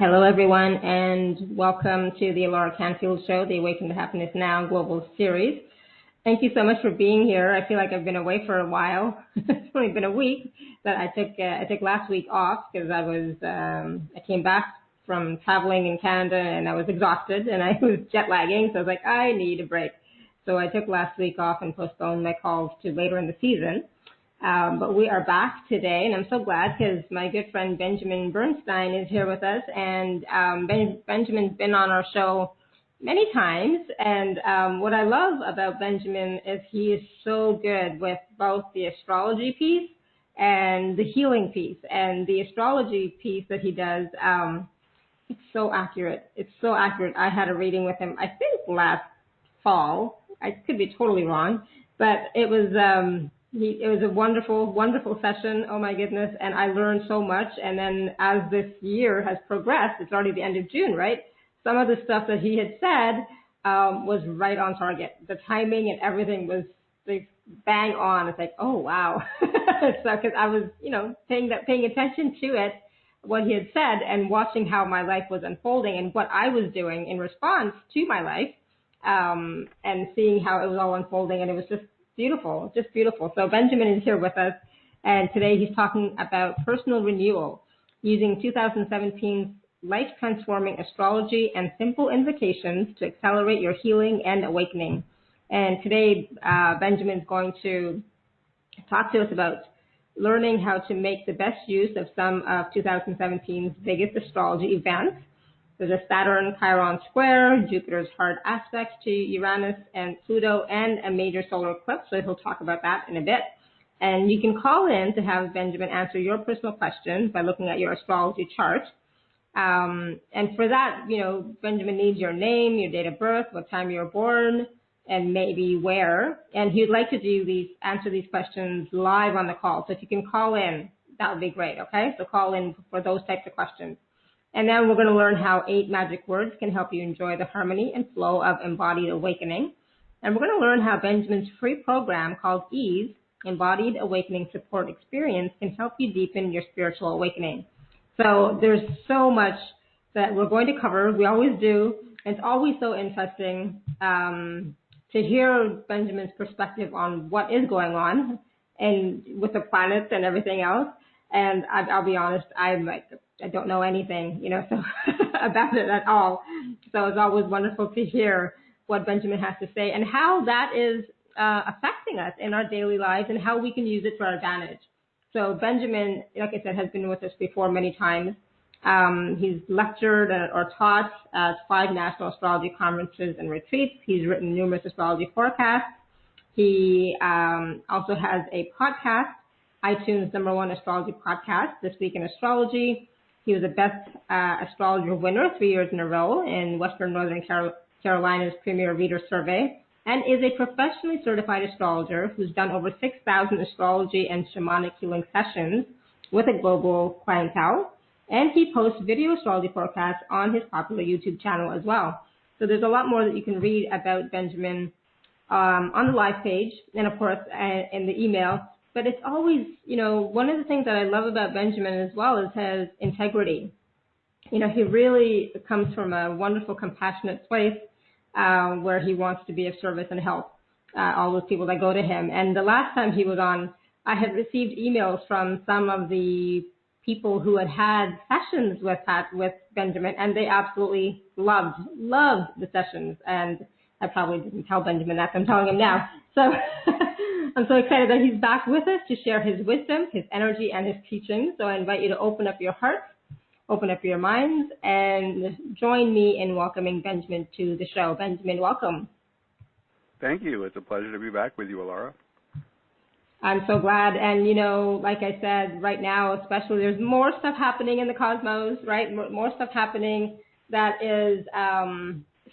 Hello, everyone, and welcome to the Laura Canfield Show, the Awaken to Happiness Now Global Series. Thank you so much for being here. I feel like I've been away for a while. It's only been a week, but I took last week off because I came back from traveling in Canada and I was exhausted and I was jet lagging, so I was like, I need a break. So I took last week off and postponed my calls to later in the season. But we are back today, and I'm so glad because my good friend Benjamin Bernstein is here with us. And Benjamin's been on our show many times. And what I love about Benjamin is he is so good with both the astrology piece and the healing piece. And the astrology piece that he does, it's so accurate. It's so accurate. I had a reading with him, I think, last fall. I could be totally wrong, but it was a wonderful, wonderful session. Oh my goodness. And I learned so much. And then as this year has progressed, it's already the end of June, right? Some of the stuff that he had said was right on target. The timing and everything was like bang on. It's like, oh wow. So because I was, paying attention to it, what he had said, and watching how my life was unfolding and what I was doing in response to my life, and seeing how it was all unfolding, and it was just beautiful, just beautiful. So Benjamin is here with us, and today he's talking about personal renewal using 2017's life-transforming astrology and simple invocations to accelerate your healing and awakening. And today, Benjamin's going to talk to us about learning how to make the best use of some of 2017's biggest astrology events. There's a Saturn-Chiron square, Jupiter's hard aspects to Uranus and Pluto, and a major solar eclipse. So he'll talk about that in a bit. And you can call in to have Benjamin answer your personal questions by looking at your astrology chart. And for that, Benjamin needs your name, your date of birth, what time you were born, and maybe where. And he'd like to answer these questions live on the call. So if you can call in, that would be great, okay? So call in for those types of questions. And then we're going to learn how 8 magic words can help you enjoy the harmony and flow of embodied awakening. And we're going to learn how Benjamin's free program called EASE, Embodied Awakening Support Experience, can help you deepen your spiritual awakening. So there's so much that we're going to cover. We always do. And it's always so interesting to hear Benjamin's perspective on what is going on and with the planets and everything else. And I'll be honest, I don't know anything, so about it at all. So it's always wonderful to hear what Benjamin has to say and how that is affecting us in our daily lives and how we can use it to our advantage. So Benjamin, like I said, has been with us before many times. He's lectured or taught at 5 national astrology conferences and retreats. He's written numerous astrology forecasts. He also has a podcast, iTunes #1 astrology podcast, This Week in Astrology. He was a Best Astrologer winner 3 years in a row in Western Northern Carolina's Premier Reader Survey, and is a professionally certified astrologer who's done over 6,000 astrology and shamanic healing sessions with a global clientele. And he posts video astrology forecasts on his popular YouTube channel as well. So there's a lot more that you can read about Benjamin on the live page and, of course, in the email. But it's always, one of the things that I love about Benjamin as well is his integrity. He really comes from a wonderful, compassionate place where he wants to be of service and help all those people that go to him. And the last time he was on, I had received emails from some of the people who had sessions with Benjamin, and they absolutely loved the sessions. And I probably didn't tell Benjamin that, so I'm telling him now. So I'm so excited that he's back with us to share his wisdom, his energy, and his teachings. So I invite you to open up your hearts, open up your minds, and join me in welcoming Benjamin to the show. Benjamin, welcome. Thank you. It's a pleasure to be back with you, Laura. I'm so glad. And, like I said, right now, especially, there's more stuff happening in the cosmos, right? More stuff happening that is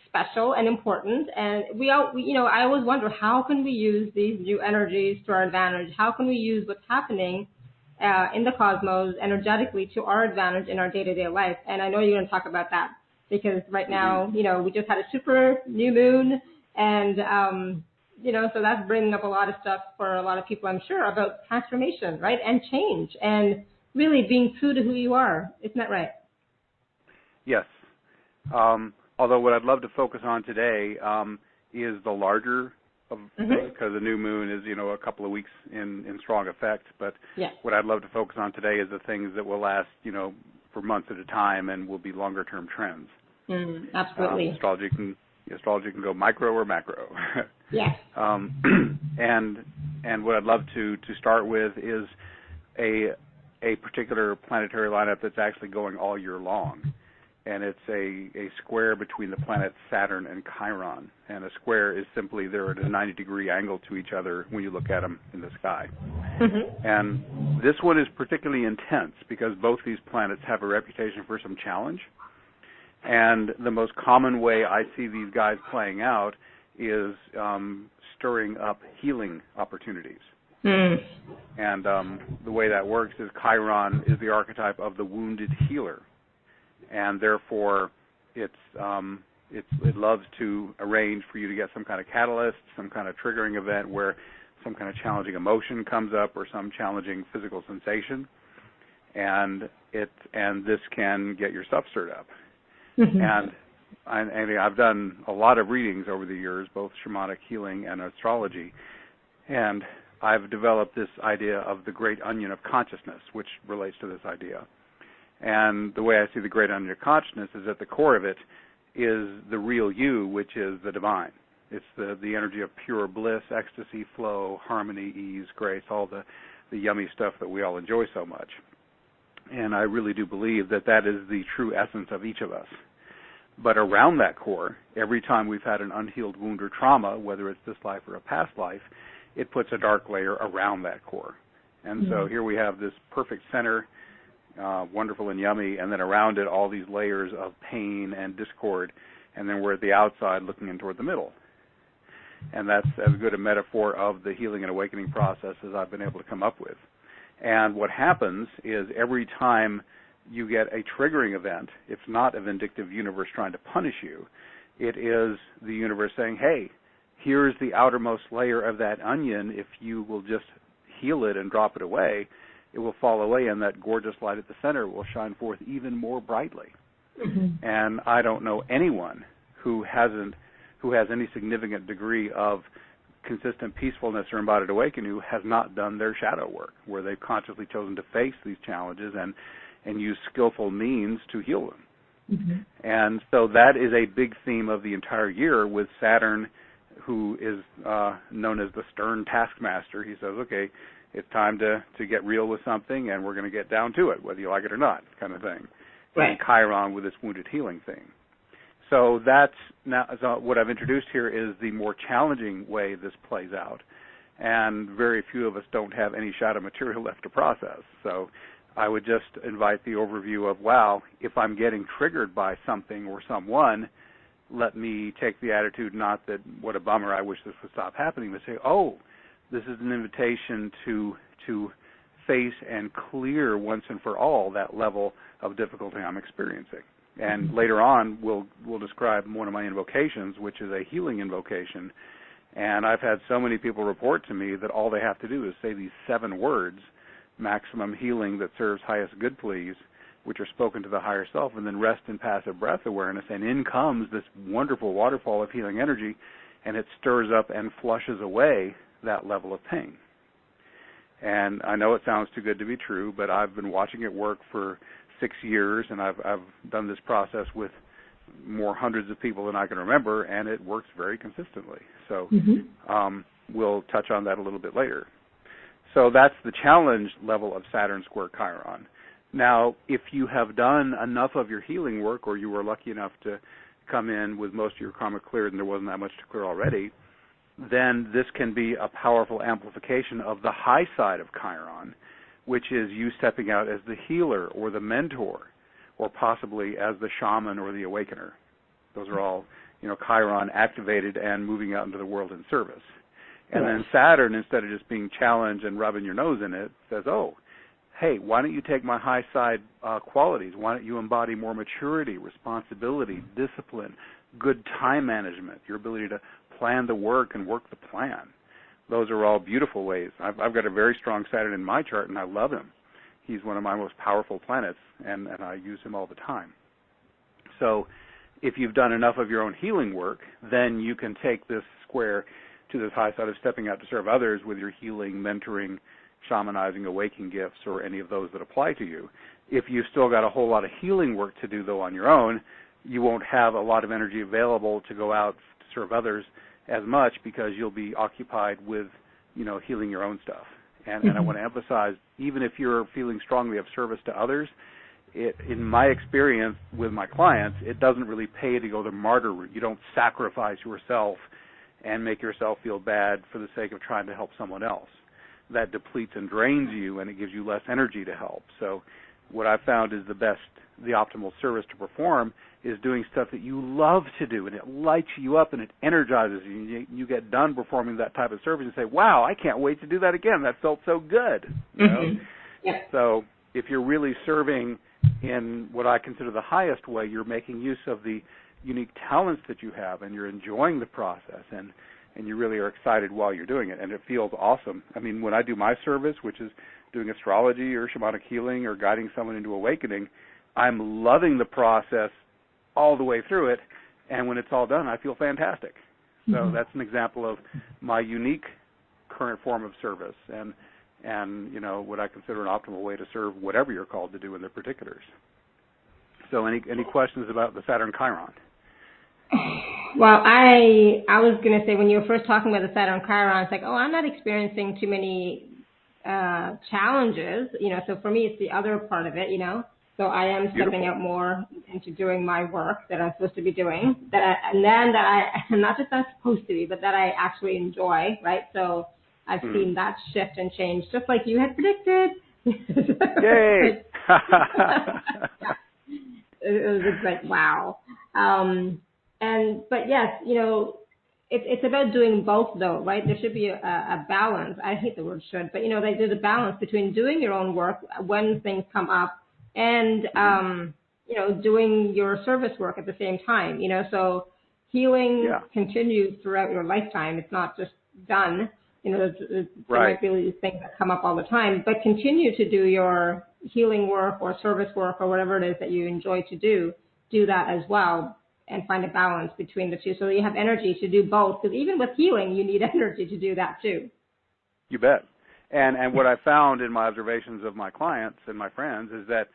special and important. And I always wonder, how can we use these new energies to our advantage? How can we use what's happening in the cosmos energetically to our advantage in our day-to-day life? And I know you're going to talk about that because right now, we just had a super new moon, and so that's bringing up a lot of stuff for a lot of people, I'm sure, about transformation, right, and change, and really being true to who you are. Isn't that right? Yes. Although what I'd love to focus on today is the larger of things, because the new moon is, a couple of weeks in strong effect. But what I'd love to focus on today is the things that will last, for months at a time and will be longer-term trends. Absolutely. Astrology can go micro or macro. Yes. And what I'd love to start with is a particular planetary lineup that's actually going all year long. And it's a square between the planets Saturn and Chiron. And a square is simply they're at a 90-degree angle to each other when you look at them in the sky. And this one is particularly intense because both these planets have a reputation for some challenge. And the most common way I see these guys playing out is stirring up healing opportunities. And the way that works is Chiron is the archetype of the wounded healer. And therefore, it loves to arrange for you to get some kind of catalyst, some kind of triggering event where some kind of challenging emotion comes up or some challenging physical sensation, and this can get your stuff stirred up. And I've done a lot of readings over the years, both shamanic healing and astrology, and I've developed this idea of the great onion of consciousness, which relates to this idea. And the way I see the great onion of consciousness is at the core of it is the real you, which is the divine. It's the energy of pure bliss, ecstasy, flow, harmony, ease, grace, all the yummy stuff that we all enjoy so much. And I really do believe that is the true essence of each of us. But around that core, every time we've had an unhealed wound or trauma, whether it's this life or a past life, it puts a dark layer around that core. And so here we have this perfect center, wonderful and yummy, and then around it all these layers of pain and discord, and then we're at the outside looking in toward the middle. And that's as good a metaphor of the healing and awakening process as I've been able to come up with. And what happens is every time you get a triggering event, it's not a vindictive universe trying to punish you. It is the universe saying, hey, here's the outermost layer of that onion. If you will just heal it and drop it away, it will fall away, and that gorgeous light at the center will shine forth even more brightly. And I don't know anyone who has any significant degree of consistent peacefulness or embodied awakening who has not done their shadow work, where they've consciously chosen to face these challenges and use skillful means to heal them. And so that is a big theme of the entire year with Saturn, who is known as the stern taskmaster. He says, okay, it's time to get real with something, and we're going to get down to it, whether you like it or not, kind of thing. Right. And Chiron with this wounded healing thing. So what I've introduced here is the more challenging way this plays out, and very few of us don't have any shadow material left to process. So I would just invite the overview of, wow, if I'm getting triggered by something or someone, let me take the attitude, not that what a bummer, I wish this would stop happening, but say, oh, this is an invitation to face and clear once and for all that level of difficulty I'm experiencing. And later on, we'll describe one of my invocations, which is a healing invocation. And I've had so many people report to me that all they have to do is say these 7 words, maximum healing that serves highest good please, which are spoken to the higher self, and then rest in passive breath awareness, and in comes this wonderful waterfall of healing energy, and it stirs up and flushes away that level of pain. And I know it sounds too good to be true, but I've been watching it work for 6 years, and I've done this process with more hundreds of people than I can remember, and it works very consistently. So we'll touch on that a little bit later. So that's the challenge level of Saturn square Chiron. Now, if you have done enough of your healing work, or you were lucky enough to come in with most of your karma cleared and there wasn't that much to clear already, then this can be a powerful amplification of the high side of Chiron, which is you stepping out as the healer or the mentor, or possibly as the shaman or the awakener. Those are all, Chiron activated and moving out into the world in service. And then Saturn, instead of just being challenged and rubbing your nose in it, says, oh, hey, why don't you take my high side qualities? Why don't you embody more maturity, responsibility, discipline, good time management, your ability to plan the work and work the plan? Those are all beautiful ways. I've got a very strong Saturn in my chart, and I love him. He's one of my most powerful planets, and I use him all the time. So if you've done enough of your own healing work, then you can take this square to this high side of stepping out to serve others with your healing, mentoring, shamanizing, awakening gifts, or any of those that apply to you. If you've still got a whole lot of healing work to do, though, on your own, you won't have a lot of energy available to go out to serve others as much because you'll be occupied with, healing your own stuff. And I want to emphasize, even if you're feeling strongly of service to others, in my experience with my clients, it doesn't really pay to go the martyr route. You don't sacrifice yourself and make yourself feel bad for the sake of trying to help someone else. That depletes and drains you, and it gives you less energy to help. So what I've found is the optimal service to perform is doing stuff that you love to do, and it lights you up and it energizes you. You get done performing that type of service and say, wow, I can't wait to do that again. That felt so good. Yeah. So if you're really serving in what I consider the highest way, you're making use of the unique talents that you have, and you're enjoying the process, and you really are excited while you're doing it, and it feels awesome. I mean, when I do my service, which is doing astrology or shamanic healing or guiding someone into awakening, I'm loving the process all the way through it, and when it's all done, I feel fantastic. So that's an example of my unique current form of service, and what I consider an optimal way to serve whatever you're called to do in the particulars. So any questions about the Saturn Chiron? Well, I was going to say, when you were first talking about the Saturn Chiron, it's like, I'm not experiencing too many challenges, so for me it's the other part of it, so I am stepping out more into doing my work that I'm supposed to be doing, and then not just I'm supposed to be, but that I actually enjoy, right? So I've seen that shift and change, just like you had predicted. Yay! It was like, wow. But yes, it's about doing both, though, right? There should be a balance. I hate the word should, but there's a balance between doing your own work when things come up and doing your service work at the same time. So healing continues throughout your lifetime. It's not just done. There might be these things that come up all the time, but continue to do your healing work or service work or whatever it is that you enjoy to do that as well, and find a balance between the two so that you have energy to do both. Because even with healing, you need energy to do that too. You bet. And what I found in my observations of my clients and my friends is that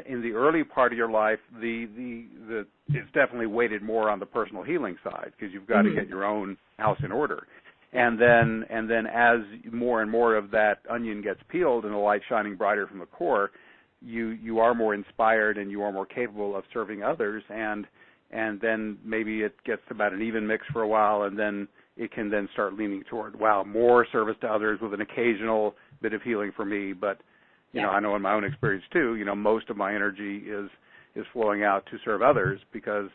in the early part of your life, it's definitely weighted more on the personal healing side because you've got to get your own house in order. And then as more and more of that onion gets peeled and the light shining brighter from the core, you are more inspired and you are more capable of serving others, and then maybe it gets about an even mix for a while, and then it can then start leaning toward, more service to others with an occasional bit of healing for me. But I know in my own experience too, most of my energy is flowing out to serve others because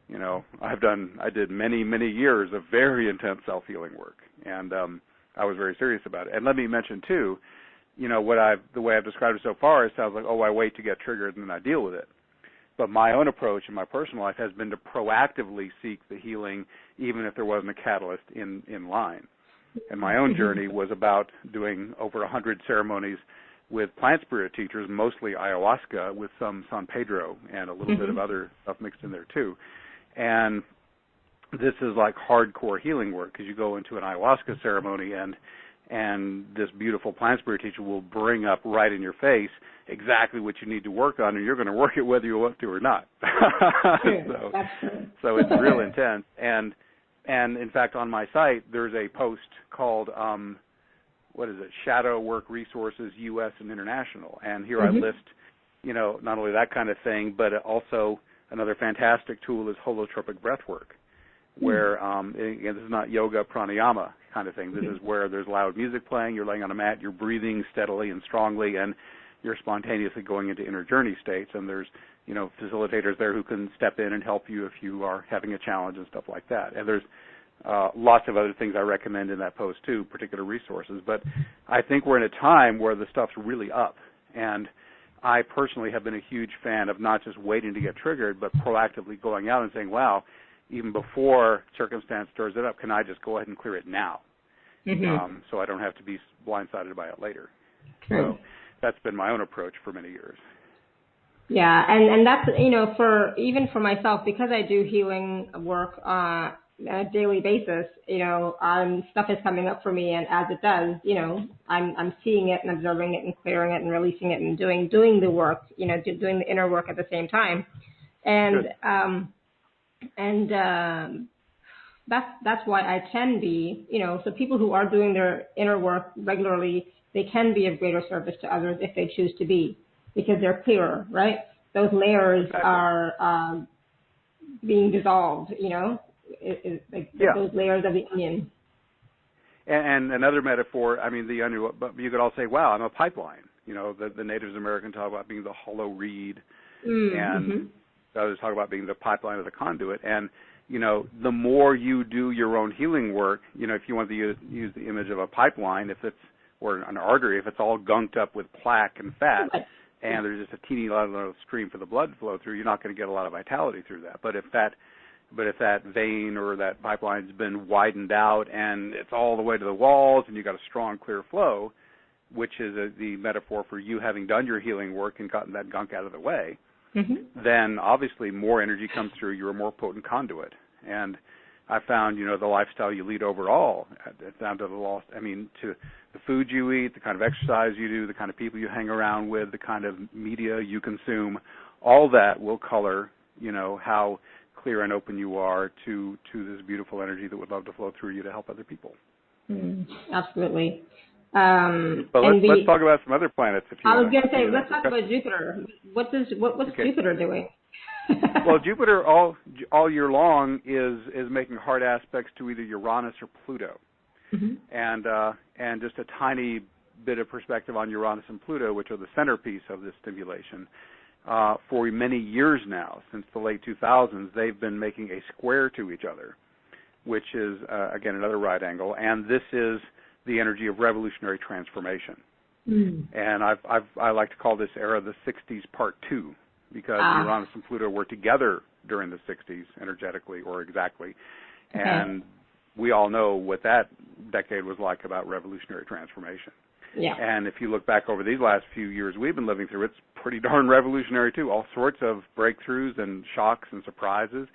I did many years of very intense self-healing work, and I was very serious about it. And let me mention too, the way I've described it so far, it sounds like, I wait to get triggered and then I deal with it. But my own approach in my personal life has been to proactively seek the healing, even if there wasn't a catalyst in line. And my own journey was about doing over 100 ceremonies with plant spirit teachers, mostly ayahuasca with some San Pedro and a little bit of other stuff mixed in there too. And this is like hardcore healing work because you go into an ayahuasca ceremony and this beautiful plant spirit teacher will bring up right in your face exactly what you need to work on, and you're going to work it whether you want to or not. So it's real intense. And in fact, on my site, there's a post called, Shadow Work Resources, U.S. and International. And here I list, not only that kind of thing, but also another fantastic tool is holotropic breath work, where, again, this is not yoga, pranayama kind of thing. This is where there's loud music playing, you're laying on a mat, you're breathing steadily and strongly, and you're spontaneously going into inner journey states, and there's, facilitators there who can step in and help you if you are having a challenge and stuff like that. And there's lots of other things I recommend in that post too, particular resources. But I think we're in a time where the stuff's really up, and I personally have been a huge fan of not just waiting to get triggered, but proactively going out and saying, wow, even before circumstance stirs it up, can I just go ahead and clear it now? So I don't have to be blindsided by it later. So that's been my own approach for many years. Yeah, and that's, for even for myself, because I do healing work on a daily basis, stuff is coming up for me, and as it does, I'm seeing it and observing it and clearing it and releasing it and doing the work, doing the inner work at the same time, and Good. that's why I can be, so people who are doing their inner work regularly, they can be of greater service to others if they choose to be, because they're clearer, right? Those layers Exactly. are being dissolved, like Yeah. those layers of the onion. And another metaphor, I mean, the onion, but you could all say, wow, I'm a pipeline. The Native Americans talk about being the hollow reed, and Mm-hmm. others talk about being the pipeline or the conduit. And, the more you do your own healing work, if you want to use the image of a pipeline, or an artery, if it's all gunked up with plaque and fat, and there's just a teeny little stream for the blood to flow through, you're not going to get a lot of vitality through that. But if that vein or that pipeline's been widened out and it's all the way to the walls and you've got a strong, clear flow, which is the metaphor for you having done your healing work and gotten that gunk out of the way, Mm-hmm. then obviously more energy comes through. You're a more potent conduit. And I found, the lifestyle you lead overall, down to to the food you eat, the kind of exercise you do, the kind of people you hang around with, the kind of media you consume, all that will color, how clear and open you are to this beautiful energy that would love to flow through you to help other people. Absolutely. But let's talk about some other planets if you I was want going to say, to. let's talk about Jupiter. What's Okay. Jupiter doing? Well, Jupiter all year long is making hard aspects to either Uranus or Pluto, Mm-hmm. and just a tiny bit of perspective on Uranus and Pluto, which are the centerpiece of this stimulation. For many years now, since the late 2000s, they've been making a square to each other, which is again another right angle, and this is the energy of revolutionary transformation. And I like to call this era the 60s Part 2, because Uranus and Pluto were together during the 60s, energetically or exactly. Okay. And we all know what that decade was like about revolutionary transformation. Yeah. And if you look back over these last few years we've been living through, it's pretty darn revolutionary too. All sorts of breakthroughs and shocks and surprises.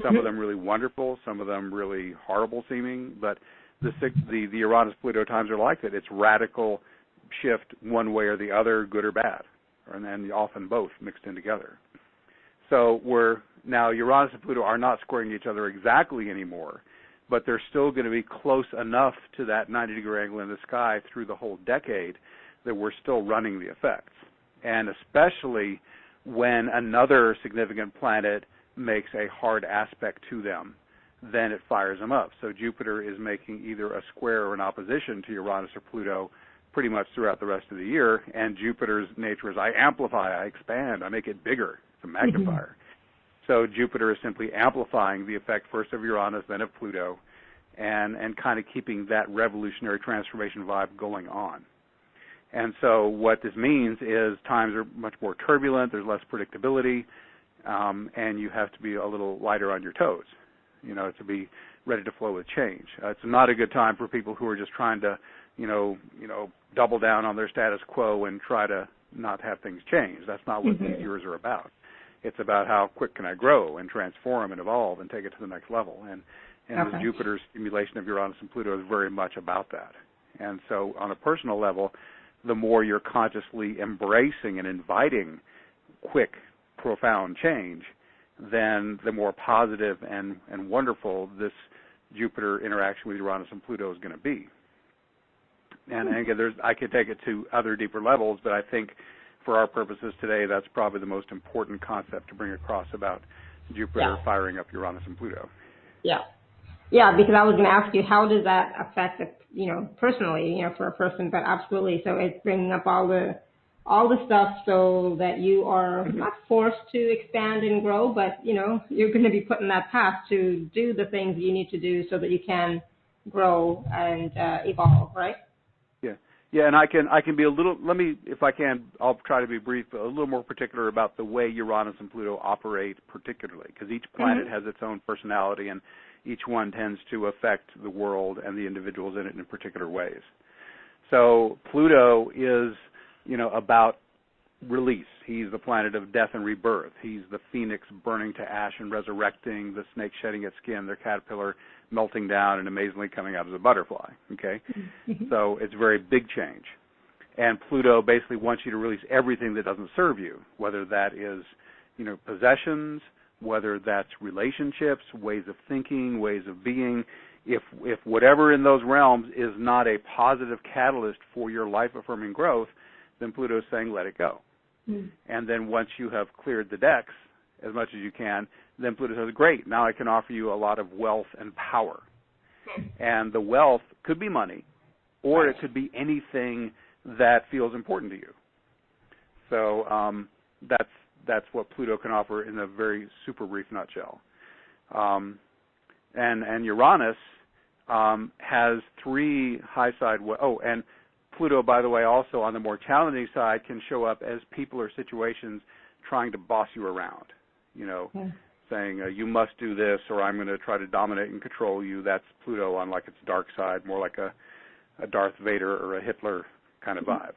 Some of them really wonderful, some of them really horrible seeming. But the Uranus-Pluto times are like that. It's radical shift one way or the other, good or bad, and then often both mixed in together. So now Uranus and Pluto are not squaring each other exactly anymore, but they're still going to be close enough to that 90-degree angle in the sky through the whole decade that we're still running the effects. And especially when another significant planet makes a hard aspect to them, then it fires them up. So Jupiter is making either a square or an opposition to Uranus or Pluto pretty much throughout the rest of the year, and Jupiter's nature is I amplify, I expand, I make it bigger. It's a magnifier. So Jupiter is simply amplifying the effect first of Uranus, then of Pluto, and kind of keeping that revolutionary transformation vibe going on. And so what this means is times are much more turbulent, there's less predictability, and you have to be a little lighter on your toes, to be ready to flow with change. It's not a good time for people who are just trying to, double down on their status quo and try to not have things change. That's not what these years are about. It's about how quick can I grow and transform and evolve and take it to the next level. And this Jupiter's stimulation of Uranus and Pluto is very much about that. And so on a personal level, the more you're consciously embracing and inviting quick, profound change, then the more positive and wonderful this Jupiter interaction with Uranus and Pluto is going to be. And again, I could take it to other deeper levels, but I think for our purposes today, that's probably the most important concept to bring across about Jupiter firing up Uranus and Pluto. Yeah. Yeah, because I was going to ask you, how does that affect, personally, for a person, but absolutely. So it's bringing up all the stuff so that you are not forced to expand and grow, but, you're going to be put in that path to do the things you need to do so that you can grow and evolve, right? Yeah, and I can be a little, if I can, I'll try to be brief, but a little more particular about the way Uranus and Pluto operate particularly, because each planet has its own personality, and each one tends to affect the world and the individuals in it in particular ways. So Pluto is, about release. He's the planet of death and rebirth. He's the phoenix burning to ash and resurrecting, the snake shedding its skin, their caterpillar melting down and amazingly coming out as a butterfly, okay? So it's a very big change. And Pluto basically wants you to release everything that doesn't serve you, whether that is, possessions, whether that's relationships, ways of thinking, ways of being. If whatever in those realms is not a positive catalyst for your life-affirming growth, then Pluto's saying let it go. And then once you have cleared the decks as much as you can, then Pluto says, great, now I can offer you a lot of wealth and power. And the wealth could be money, or it could be anything that feels important to you. So that's what Pluto can offer in a very super brief nutshell. And Uranus has three high side. And Pluto, by the way, also on the more challenging side, can show up as people or situations trying to boss you around. Saying you must do this, or I'm going to try to dominate and control you. That's Pluto on like its dark side, more like a Darth Vader or a Hitler kind of vibe.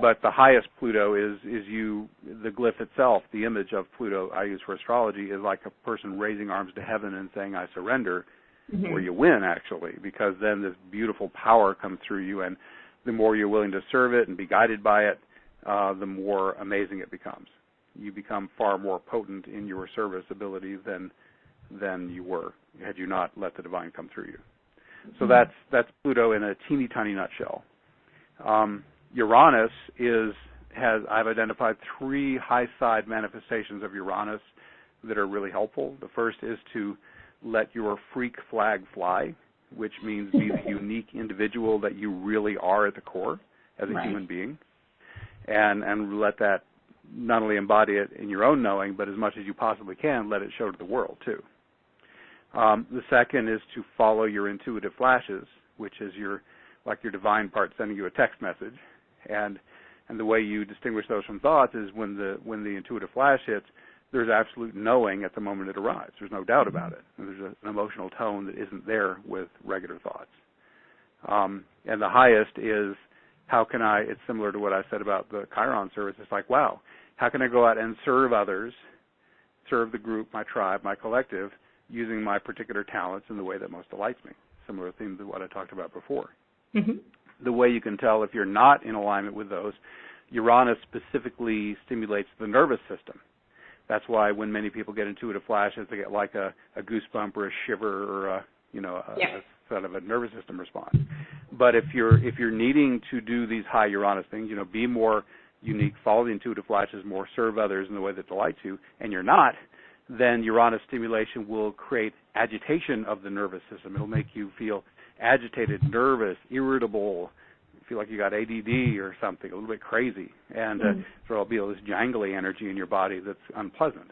But the highest Pluto is the glyph itself, the image of Pluto I use for astrology is like a person raising arms to heaven and saying, I surrender, where you win, actually, because then this beautiful power comes through you, and the more you're willing to serve it and be guided by it, the more amazing it becomes. You become far more potent in your service ability than you were had you not let the divine come through you. So that's Pluto in a teeny tiny nutshell. Uranus I've identified three high side manifestations of Uranus that are really helpful. The first is to let your freak flag fly, which means be the unique individual that you really are at the core as a human being, and let that not only embody it in your own knowing, but as much as you possibly can, let it show to the world too. The second is to follow your intuitive flashes, which is your divine part sending you a text message, and the way you distinguish those from thoughts is when the intuitive flash hits, there's absolute knowing at the moment it arrives. There's no doubt about it. And there's an emotional tone that isn't there with regular thoughts. And the highest is it's similar to what I said about the Chiron service. It's like, wow, how can I go out and serve others, serve the group, my tribe, my collective, using my particular talents in the way that most delights me? Similar theme to what I talked about before. The way you can tell if you're not in alignment with those, Uranus specifically stimulates the nervous system. That's why when many people get intuitive flashes, they get like a goosebump or a shiver or a sort of a nervous system response. But if you're needing to do these high Uranus things, be more unique, follow the intuitive flashes more, serve others in the way that delights you, and you're not, then Uranus stimulation will create agitation of the nervous system. It'll make you feel agitated, nervous, irritable, feel like you got ADD or something, a little bit crazy, and so there'll be all this jangly energy in your body that's unpleasant.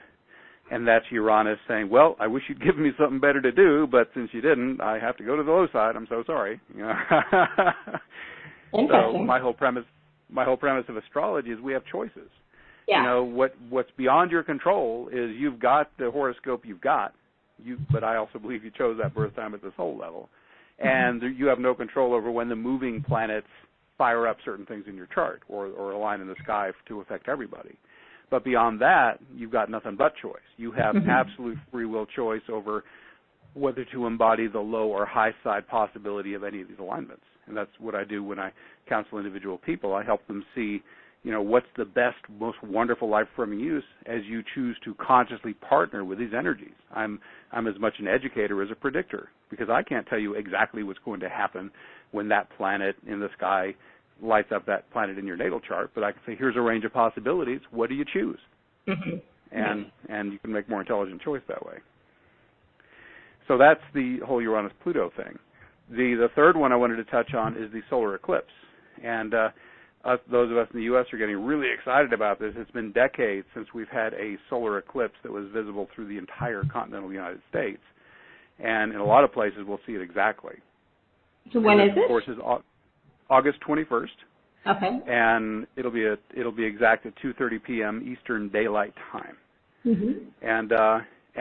And that's Uranus saying, well, I wish you'd given me something better to do, but since you didn't, I have to go to the low side. I'm so sorry. So my whole premise of astrology is we have choices. What's beyond your control is you've got the horoscope you've got, but I also believe you chose that birth time at the soul level. And you have no control over when the moving planets fire up certain things in your chart or align in the sky to affect everybody. But beyond that, you've got nothing but choice. You have absolute free will choice over whether to embody the low or high side possibility of any of these alignments. And that's what I do when I counsel individual people. I help them see, what's the best, most wonderful life-affirming use as you choose to consciously partner with these energies. I'm as much an educator as a predictor, because I can't tell you exactly what's going to happen when that planet in the sky lights up that planet in your natal chart, but I can say, here's a range of possibilities. What do you choose? And you can make more intelligent choice that way. So that's the whole Uranus-Pluto thing. The third one I wanted to touch on is the solar eclipse. And those of us in the U.S. are getting really excited about this. It's been decades since we've had a solar eclipse that was visible through the entire continental United States. And in a lot of places, we'll see it exactly. So when is it? Of course, is August 21st. Okay. And it'll be exact at 2:30 p.m. Eastern Daylight Time. And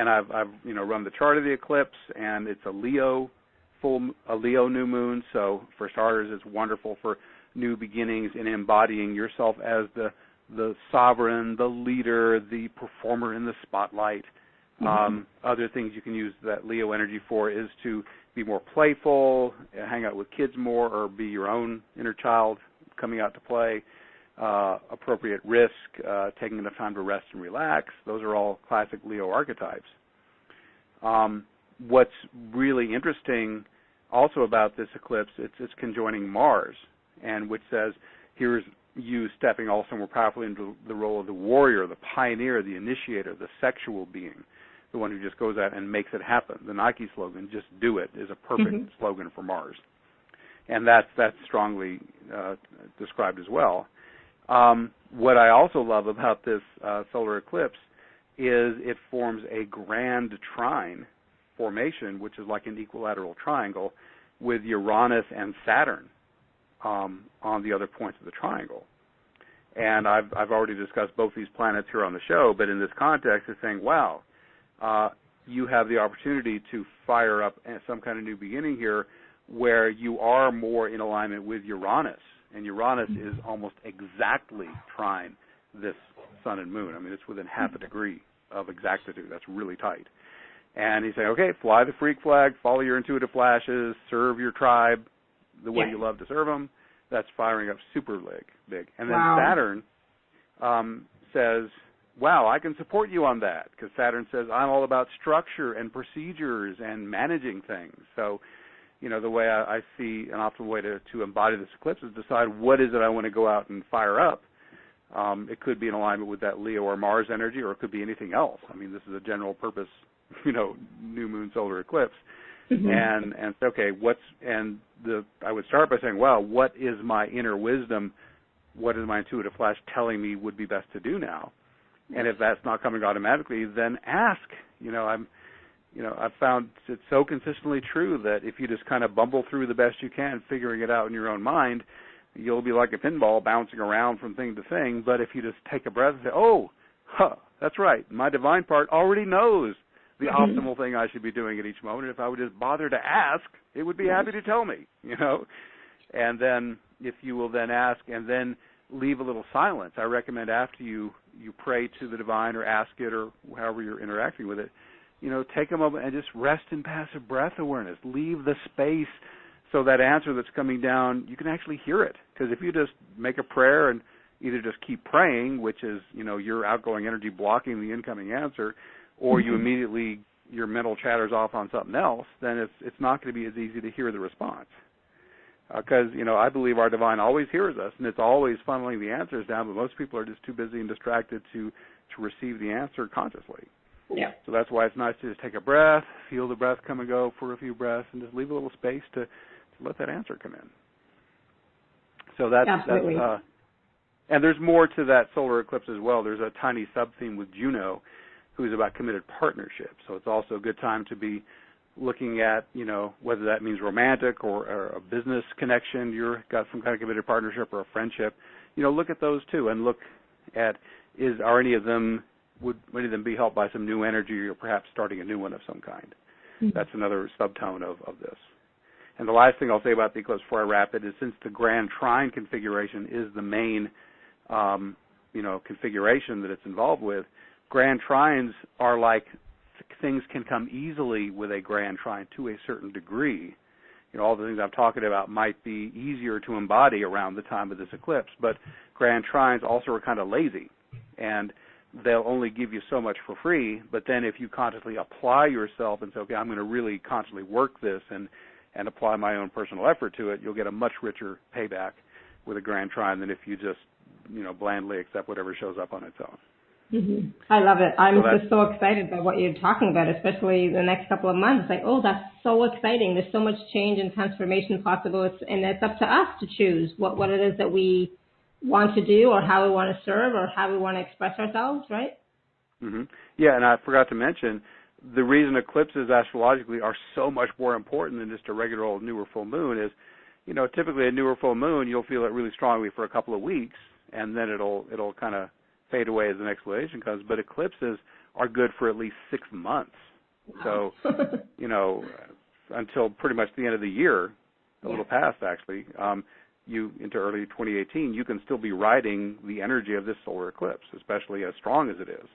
I've run the chart of the eclipse, and it's a Leo new moon. So for starters, it's wonderful for new beginnings in embodying yourself as the the sovereign, the leader, the performer in the spotlight. Other things you can use that Leo energy for is to be more playful, hang out with kids more, or be your own inner child coming out to play. Appropriate risk, taking enough time to rest and relax. Those are all classic Leo archetypes. What's really interesting also about this eclipse, it's conjoining Mars, and which says here's you stepping also more powerfully into the role of the warrior, the pioneer, the initiator, the sexual being, the one who just goes out and makes it happen. The Nike slogan, "Just do it," is a perfect slogan for Mars, and that's strongly described as well. What I also love about this solar eclipse is it forms a grand trine formation, which is like an equilateral triangle, with Uranus and Saturn on the other points of the triangle. And I've already discussed both these planets here on the show, but in this context, it's saying, wow, you have the opportunity to fire up some kind of new beginning here where you are more in alignment with Uranus. And Uranus is almost exactly trine this sun and moon. I mean, it's within half a degree of exactitude. That's really tight. And he's saying, okay, fly the freak flag, follow your intuitive flashes, serve your tribe the way you love to serve them. That's firing up super big. And then Saturn says, wow, I can support you on that, because Saturn says, I'm all about structure and procedures and managing things. So, you know, the way I see an optimal way to embody this eclipse is decide what is it I want to go out and fire up. It could be in alignment with that Leo or Mars energy, or it could be anything else. I mean, this is a general purpose, you know, new moon solar eclipse. And okay, I would start by saying, well, what is my inner wisdom? What is my intuitive flash telling me would be best to do now? And if that's not coming automatically, then ask. I've found it's so consistently true that if you just kind of bumble through the best you can, figuring it out in your own mind, you'll be like a pinball bouncing around from thing to thing. But if you just take a breath and say, oh, that's right, my divine part already knows the optimal thing I should be doing at each moment. If I would just bother to ask, it would be happy to tell me, you know. And then if you will then ask and then leave a little silence, I recommend after you pray to the divine or ask it or however you're interacting with it, you know, take a moment and just rest in passive breath awareness. Leave the space so that answer that's coming down, you can actually hear it. Because if you just make a prayer and either just keep praying, which is, you know, your outgoing energy blocking the incoming answer, or you immediately, your mental chatters off on something else, then it's not going to be as easy to hear the response. Because, you know, I believe our divine always hears us, and it's always funneling the answers down, but most people are just too busy and distracted to receive the answer consciously. Yeah. So that's why it's nice to just take a breath, feel the breath come and go for a few breaths, and just leave a little space to let that answer come in. So that's and there's more to that solar eclipse as well. There's a tiny sub-theme with Juno, who's about committed partnership. So it's also a good time to be looking at, you know, whether that means romantic or a business connection, you've got some kind of committed partnership or a friendship. You know, look at those too and look at are any of them, would any of them be helped by some new energy or perhaps starting a new one of some kind? That's another subtone of this. And the last thing I'll say about the eclipse before I wrap it is since the grand trine configuration is the main, configuration that it's involved with, grand trines are like things can come easily with a grand trine to a certain degree. You know, all the things I'm talking about might be easier to embody around the time of this eclipse, but grand trines also are kind of lazy, and they'll only give you so much for free, but then if you consciously apply yourself and say, okay, I'm going to really consciously work this and apply my own personal effort to it, you'll get a much richer payback with a grand trine than if you just, you know, blandly accept whatever shows up on its own. I love it. I'm just so excited by what you're talking about, especially the next couple of months. Like, oh, that's so exciting. There's so much change and transformation possible, and it's up to us to choose what it is that we want to do or how we want to serve or how we want to express ourselves, right? Yeah, and I forgot to mention, the reason eclipses astrologically are so much more important than just a regular old new or full moon is, you know, typically a new or full moon, you'll feel it really strongly for a couple of weeks, and then it'll kind of fade away as the next relation comes. But eclipses are good for at least 6 months. So, you know, until pretty much the end of the year, a little past actually, into early 2018, you can still be riding the energy of this solar eclipse, especially as strong as it is.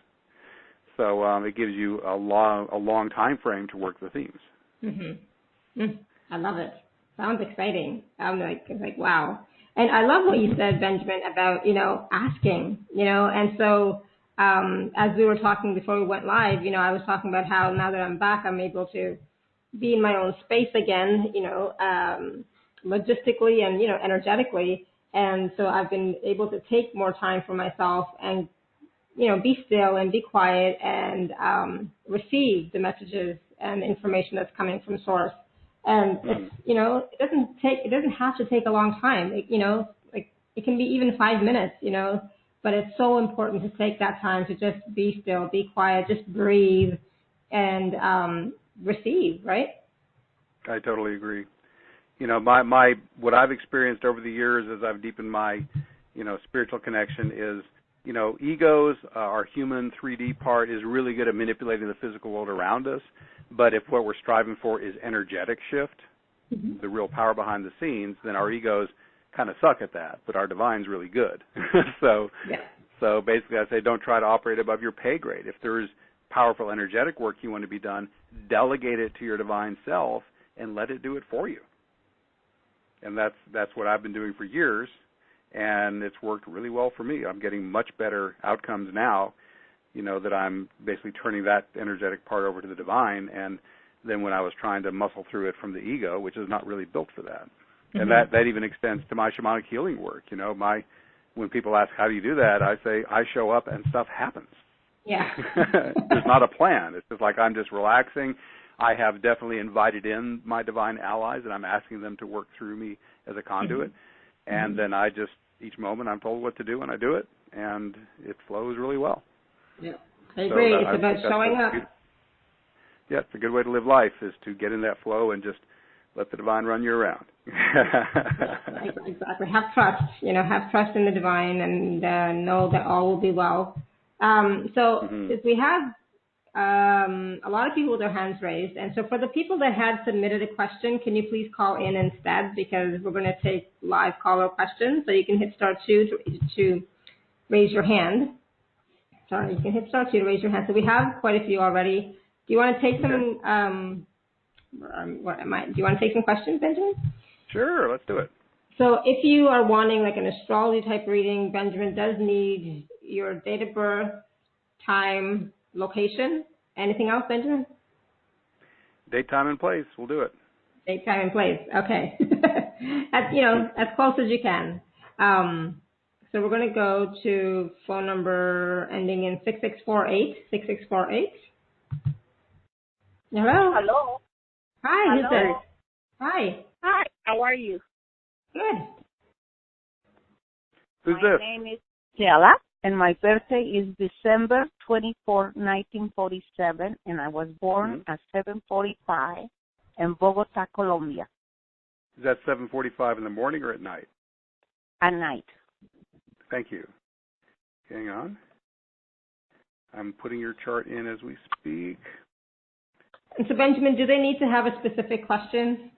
So it gives you a long time frame to work the themes. Mm-hmm. I love it. Sounds exciting. I'm like wow. And I love what you said, Benjamin, about asking. And so as we were talking before we went live, I was talking about how now that I'm back, I'm able to be in my own space again. Logistically and energetically. And so I've been able to take more time for myself and be still and be quiet and receive the messages and information that's coming from source. And it's, it doesn't have to take a long time. It can be even 5 minutes, but it's so important to take that time to just be still, be quiet, just breathe and receive, right? I totally agree. My what I've experienced over the years as I've deepened my, spiritual connection is, egos, our human 3D part is really good at manipulating the physical world around us. But if what we're striving for is energetic shift, the real power behind the scenes, then our egos kind of suck at that. But our divine's really good. So basically I say don't try to operate above your pay grade. If there's powerful energetic work you want to be done, delegate it to your divine self and let it do it for you. And that's what I've been doing for years, and it's worked really well for me. I'm getting much better outcomes now, that I'm basically turning that energetic part over to the divine, and then when I was trying to muscle through it from the ego, which is not really built for that. And that even extends to my shamanic healing work. When people ask, how do you do that, I say, I show up and stuff happens. Yeah. There's not a plan. It's just like I'm just relaxing. I have definitely invited in my divine allies, and I'm asking them to work through me as a conduit. And then I just, each moment I'm told what to do, and I do it, and it flows really well. Yeah, I agree. So it's about showing up. Yeah, it's a good way to live life, is to get in that flow and just let the divine run you around. Exactly. Have trust, have trust in the divine and know that all will be well. If we have a lot of people with their hands raised. And so for the people that had submitted a question, can you please call in instead, because we're going to take live caller questions. So you can hit star 2 to raise your hand. Sorry, you can hit star 2 to raise your hand. So we have quite a few already. Do you want to take some, do you want to take some questions, Benjamin? Sure, let's do it. So if you are wanting like an astrology type reading, Benjamin does need your date of birth, time, location. Anything else, Benjamin? Date, time, and place. We'll do it. Date, time, and place. Okay. As close as you can. So we're going to go to phone number ending in 6648. 6648. Hello. Hello. Hi. Who's Hello. this? Hi. Hi. How are you? Good. Who's My this? name is Stella, and my birthday is December 24, 1947, and I was born at 7:45 in Bogota, Colombia. Is that 7:45 in the morning or at night? At night. Thank you. Hang on. I'm putting your chart in as we speak. And so, Benjamin, do they need to have a specific question?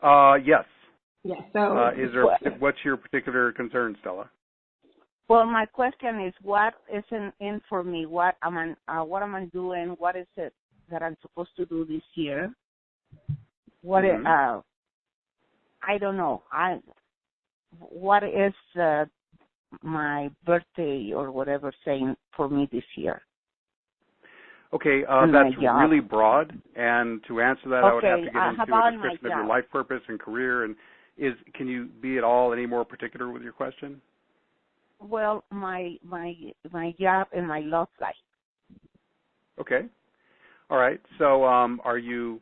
Yes. Yes. So, what's your particular concern, Stella? Well, my question is, what is in for me? What am I doing? What is it that I'm supposed to do this year? What I don't know. What is my birthday or whatever saying for me this year? Okay, that's really broad, and to answer that, I would have to get into a description of your life purpose and career. And can you be at all any more particular with your question? Well, my job and my love life. Okay, all right. So, are you,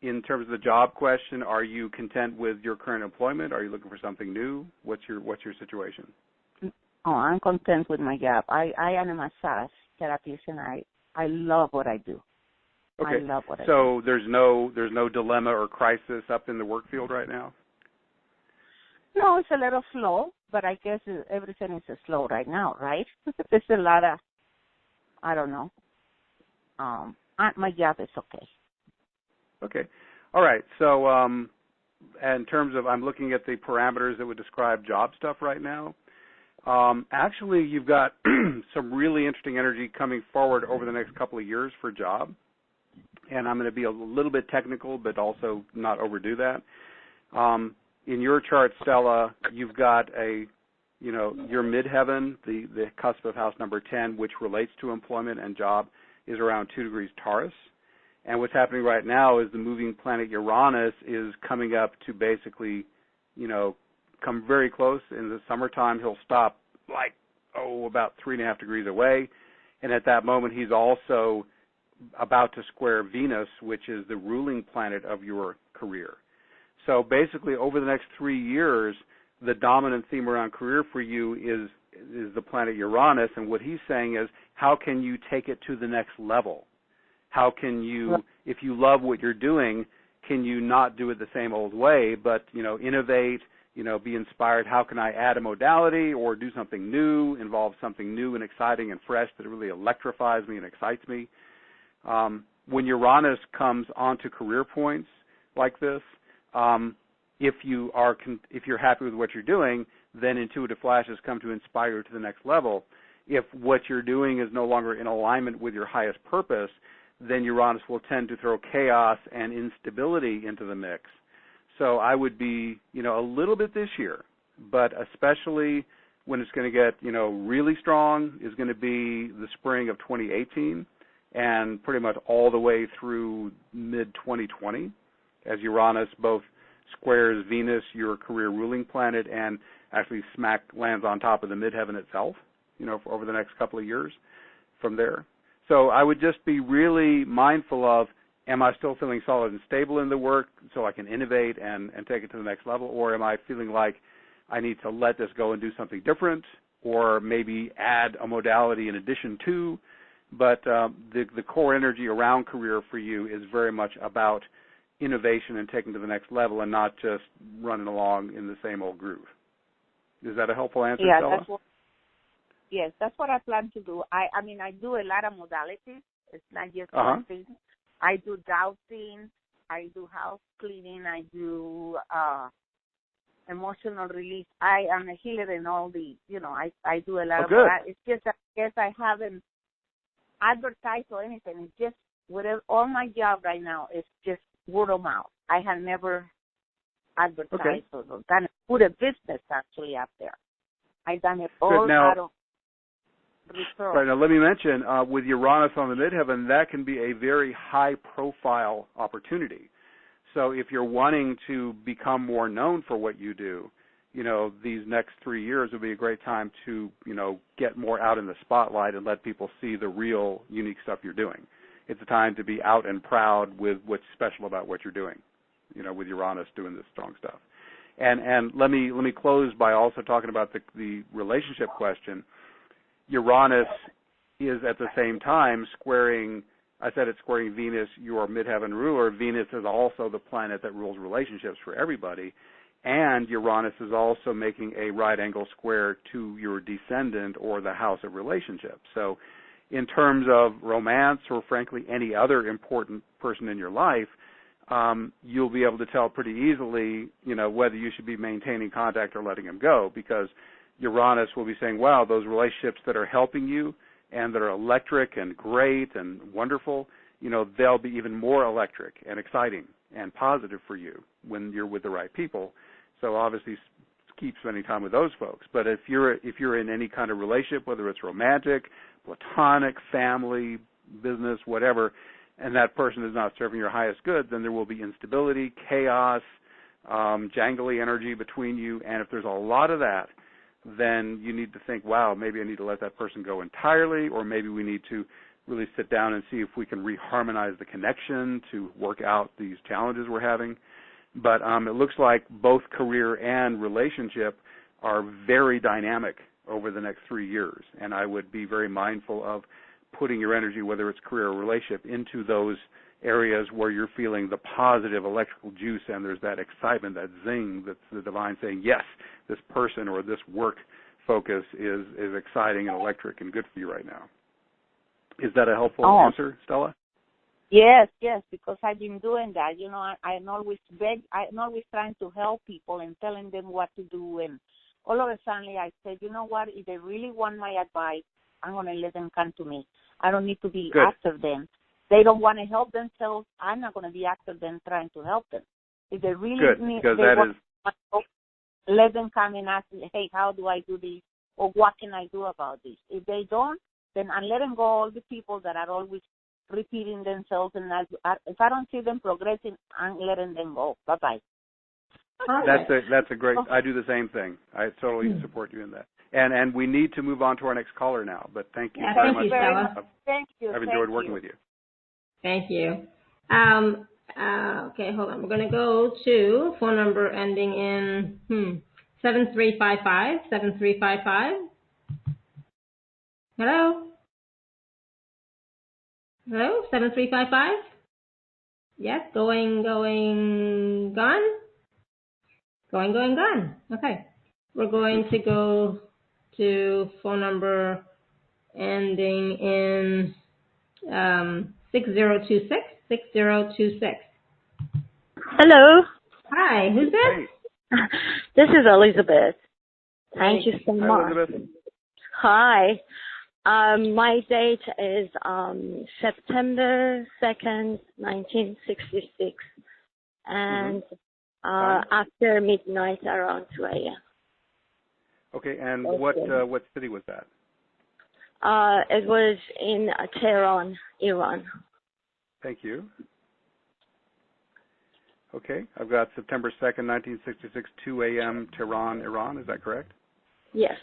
in terms of the job question, are you content with your current employment? Are you looking for something new? What's your situation? Oh, I'm content with my job. I am a massage therapist, and I love what I do. Okay. I love what I do. So there's no dilemma or crisis up in the work field right now? No, it's a little slow, but I guess everything is slow right now, right? There's a lot of, I don't know. My job is okay. Okay. All right. So in terms of, I'm looking at the parameters that would describe job stuff right now. Actually, you've got some really interesting energy coming forward over the next couple of years for job. And I'm going to be a little bit technical, but also not overdo that. In your chart, Stella, you've got your midheaven, the cusp of house number 10, which relates to employment and job, is around 2 degrees Taurus. And what's happening right now is the moving planet Uranus is coming up to basically, come very close. In the summertime, he'll stop about 3.5 degrees away. And at that moment, he's also about to square Venus, which is the ruling planet of your career. So basically, over the next 3 years, the dominant theme around career for you is the planet Uranus. And what he's saying is, how can you take it to the next level? How can you, if you love what you're doing, can you not do it the same old way, but, innovate, be inspired? How can I add a modality or do something new, involve something new and exciting and fresh that really electrifies me and excites me? When Uranus comes onto career points like this, if you're happy with what you're doing, then intuitive flashes come to inspire you to the next level. If what you're doing is no longer in alignment with your highest purpose, then Uranus will tend to throw chaos and instability into the mix. So I would be, a little bit this year, but especially when it's going to get, really strong is going to be the spring of 2018 and pretty much all the way through mid-2020 as Uranus both squares Venus, your career ruling planet, and actually lands on top of the midheaven itself, for over the next couple of years from there. So I would just be really mindful of, am I still feeling solid and stable in the work so I can innovate and take it to the next level, or am I feeling like I need to let this go and do something different, or maybe add a modality in addition to? But the core energy around career for you is very much about innovation and taking to the next level and not just running along in the same old groove. Is that a helpful answer, Stella? Yes, that's what I plan to do. I do a lot of modalities. It's not just one thing. I do dowsing, I do house cleaning, I do emotional release. I am a healer in all the, I do a lot of that. It's just, I guess I haven't advertised or anything. It's just, all my job right now is just word of mouth. I have never advertised or done put a business actually out there. I've done it all out of referral. Right, now let me mention, with Uranus on the midheaven, that can be a very high-profile opportunity. So if you're wanting to become more known for what you do, these next 3 years would be a great time to, get more out in the spotlight and let people see the real unique stuff you're doing. It's a time to be out and proud with what's special about what you're doing, with Uranus doing this strong stuff. And let me close by also talking about the relationship question. Uranus is at the same time squaring, I said it's squaring Venus, your midheaven ruler. Venus is also the planet that rules relationships for everybody. And Uranus is also making a right angle square to your descendant or the house of relationships. So in terms of romance or, frankly, any other important person in your life, you'll be able to tell pretty easily, whether you should be maintaining contact or letting him go, because Uranus will be saying, wow, those relationships that are helping you and that are electric and great and wonderful, they'll be even more electric and exciting and positive for you when you're with the right people. So obviously keep spending time with those folks. But if you're in any kind of relationship, whether it's romantic, platonic, family, business, whatever, and that person is not serving your highest good, then there will be instability, chaos, jangly energy between you. And if there's a lot of that, then you need to think, wow, maybe I need to let that person go entirely, or maybe we need to really sit down and see if we can reharmonize the connection to work out these challenges we're having. But it looks like both career and relationship are very dynamic over the next 3 years, and I would be very mindful of putting your energy, whether it's career or relationship, into those areas where you're feeling the positive electrical juice and there's that excitement, that zing, that's the divine saying, yes, this person or this work focus is exciting and electric and good for you right now. Is that a helpful answer, Stella? Yes, yes, because I've been doing that. You know, I'm always I'm always trying to help people and telling them what to do. And all of a sudden, I said, you know what? If they really want my advice, I'm going to let them come to me. I don't need to be Good. after them. They don't want to help themselves. I'm not going to be after them trying to help them. If they really Good, need, because they that want is my help, let them come and ask me, hey, how do I do this? Or what can I do about this? If they don't, then I let them go, all the people that are always repeating themselves. And if I don't see them progressing, I'm letting them go. Bye-bye. That's a great. I do the same thing. I totally support you in that. And we need to move on to our next caller now. But thank you very much. Stella. Thank you. I've enjoyed working with you. Thank you. Okay, hold on. We're going to go to phone number ending in 7355. 7355. Hello? Hello? 7355? Yes, going, gone? Gone. Okay. We're going to go to phone number ending in 6026. 6026. Hello. Hi, who's this? Hey. This is Elizabeth. Thank you so Hi, much. Elizabeth. Hi. My date is September 2nd, 1966. And after midnight around 2 a.m. Okay, and Okay. what city was that? It was in Tehran, Iran. Thank you. Okay, I've got September 2nd, 1966, 2 a.m., Tehran, Iran. Is that correct? Yes.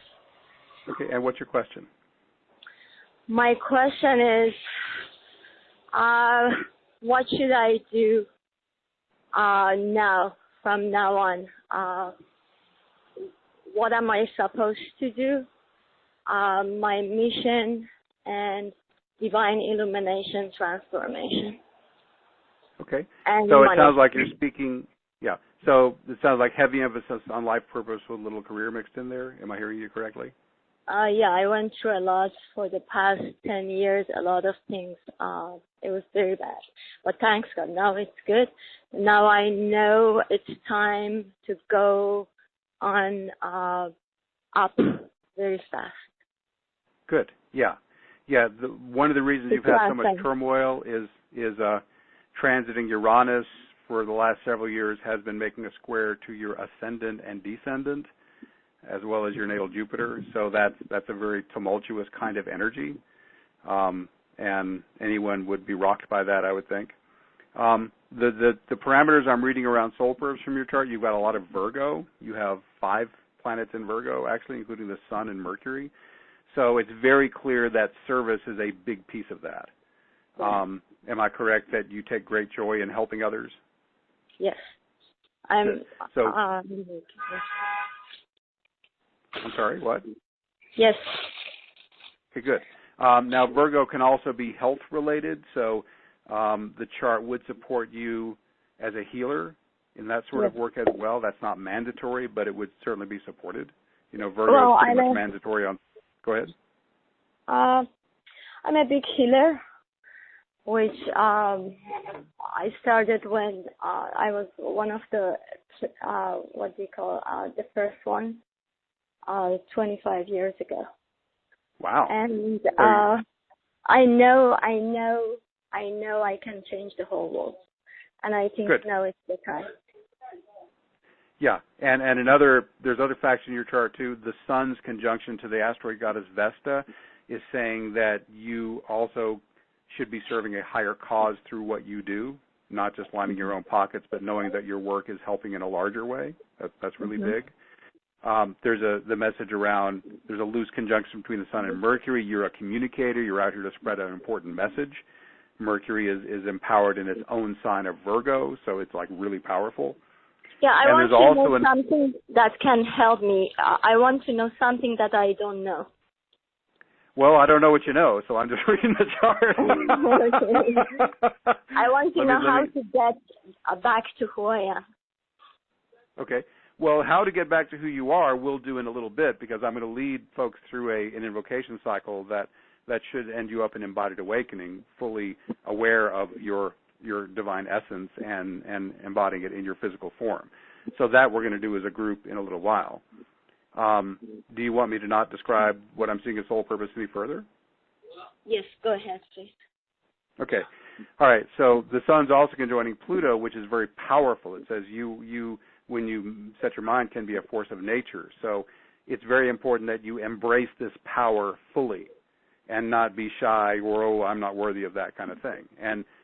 Okay, and what's your question? My question is, what should I do now, from now on? What am I supposed to do? My mission and divine illumination transformation. Okay, And so it money. sounds like you're speaking, yeah, so it sounds like heavy emphasis on life purpose with a little career mixed in there. Am I hearing you correctly? Yeah, I went through a lot for the past 10 years, a lot of things. It was very bad. But thanks God, now it's good. Now I know it's time to go on up very fast. Good, yeah. Yeah, one of the reasons you've had so much turmoil is transiting Uranus for the last several years has been making a square to your ascendant and descendant, as well as your natal Jupiter. So that's a very tumultuous kind of energy, and anyone would be rocked by that, I would think. The parameters I'm reading around soul probes from your chart, you've got a lot of Virgo. You have 5 planets in Virgo, actually, including the Sun and Mercury. So it's very clear that service is a big piece of that. Am I correct that you take great joy in helping others? Yes. I'm sorry, what? Yes. Okay, good. Now, Virgo can also be health related, so the chart would support you as a healer in that sort of work as well. That's not mandatory, but it would certainly be supported. You know, Virgo is pretty much mandatory on. Go ahead. I'm a big healer, which I started when I was one of the the first one 25 years ago. Wow. And I know I can change the whole world, and I think now is the time. Yeah, and there's other facts in your chart too. The Sun's conjunction to the asteroid goddess Vesta is saying that you also should be serving a higher cause through what you do, not just lining your own pockets, but knowing that your work is helping in a larger way. That's really big. There's the message around, there's a loose conjunction between the Sun and Mercury. You're a communicator. You're out here to spread an important message. Mercury is empowered in its own sign of Virgo, so it's like really powerful. Yeah, I want to know something that can help me. I want to know something that I don't know. Well, I don't know what you know, so I'm just reading the chart. I want to know how to get back to who I am. Okay. Well, how to get back to who you are we'll do in a little bit, because I'm going to lead folks through an invocation cycle that that should end you up in embodied awakening, fully aware of your divine essence and embodying it in your physical form. So that we're going to do as a group in a little while. Do you want me to not describe what I'm seeing as soul purpose any further? Yes, go ahead, please. Okay. All right. So the sun's also conjoining Pluto, which is very powerful. It says you when you set your mind, can be a force of nature. So it's very important that you embrace this power fully and not be shy or, oh, I'm not worthy of that kind of thing.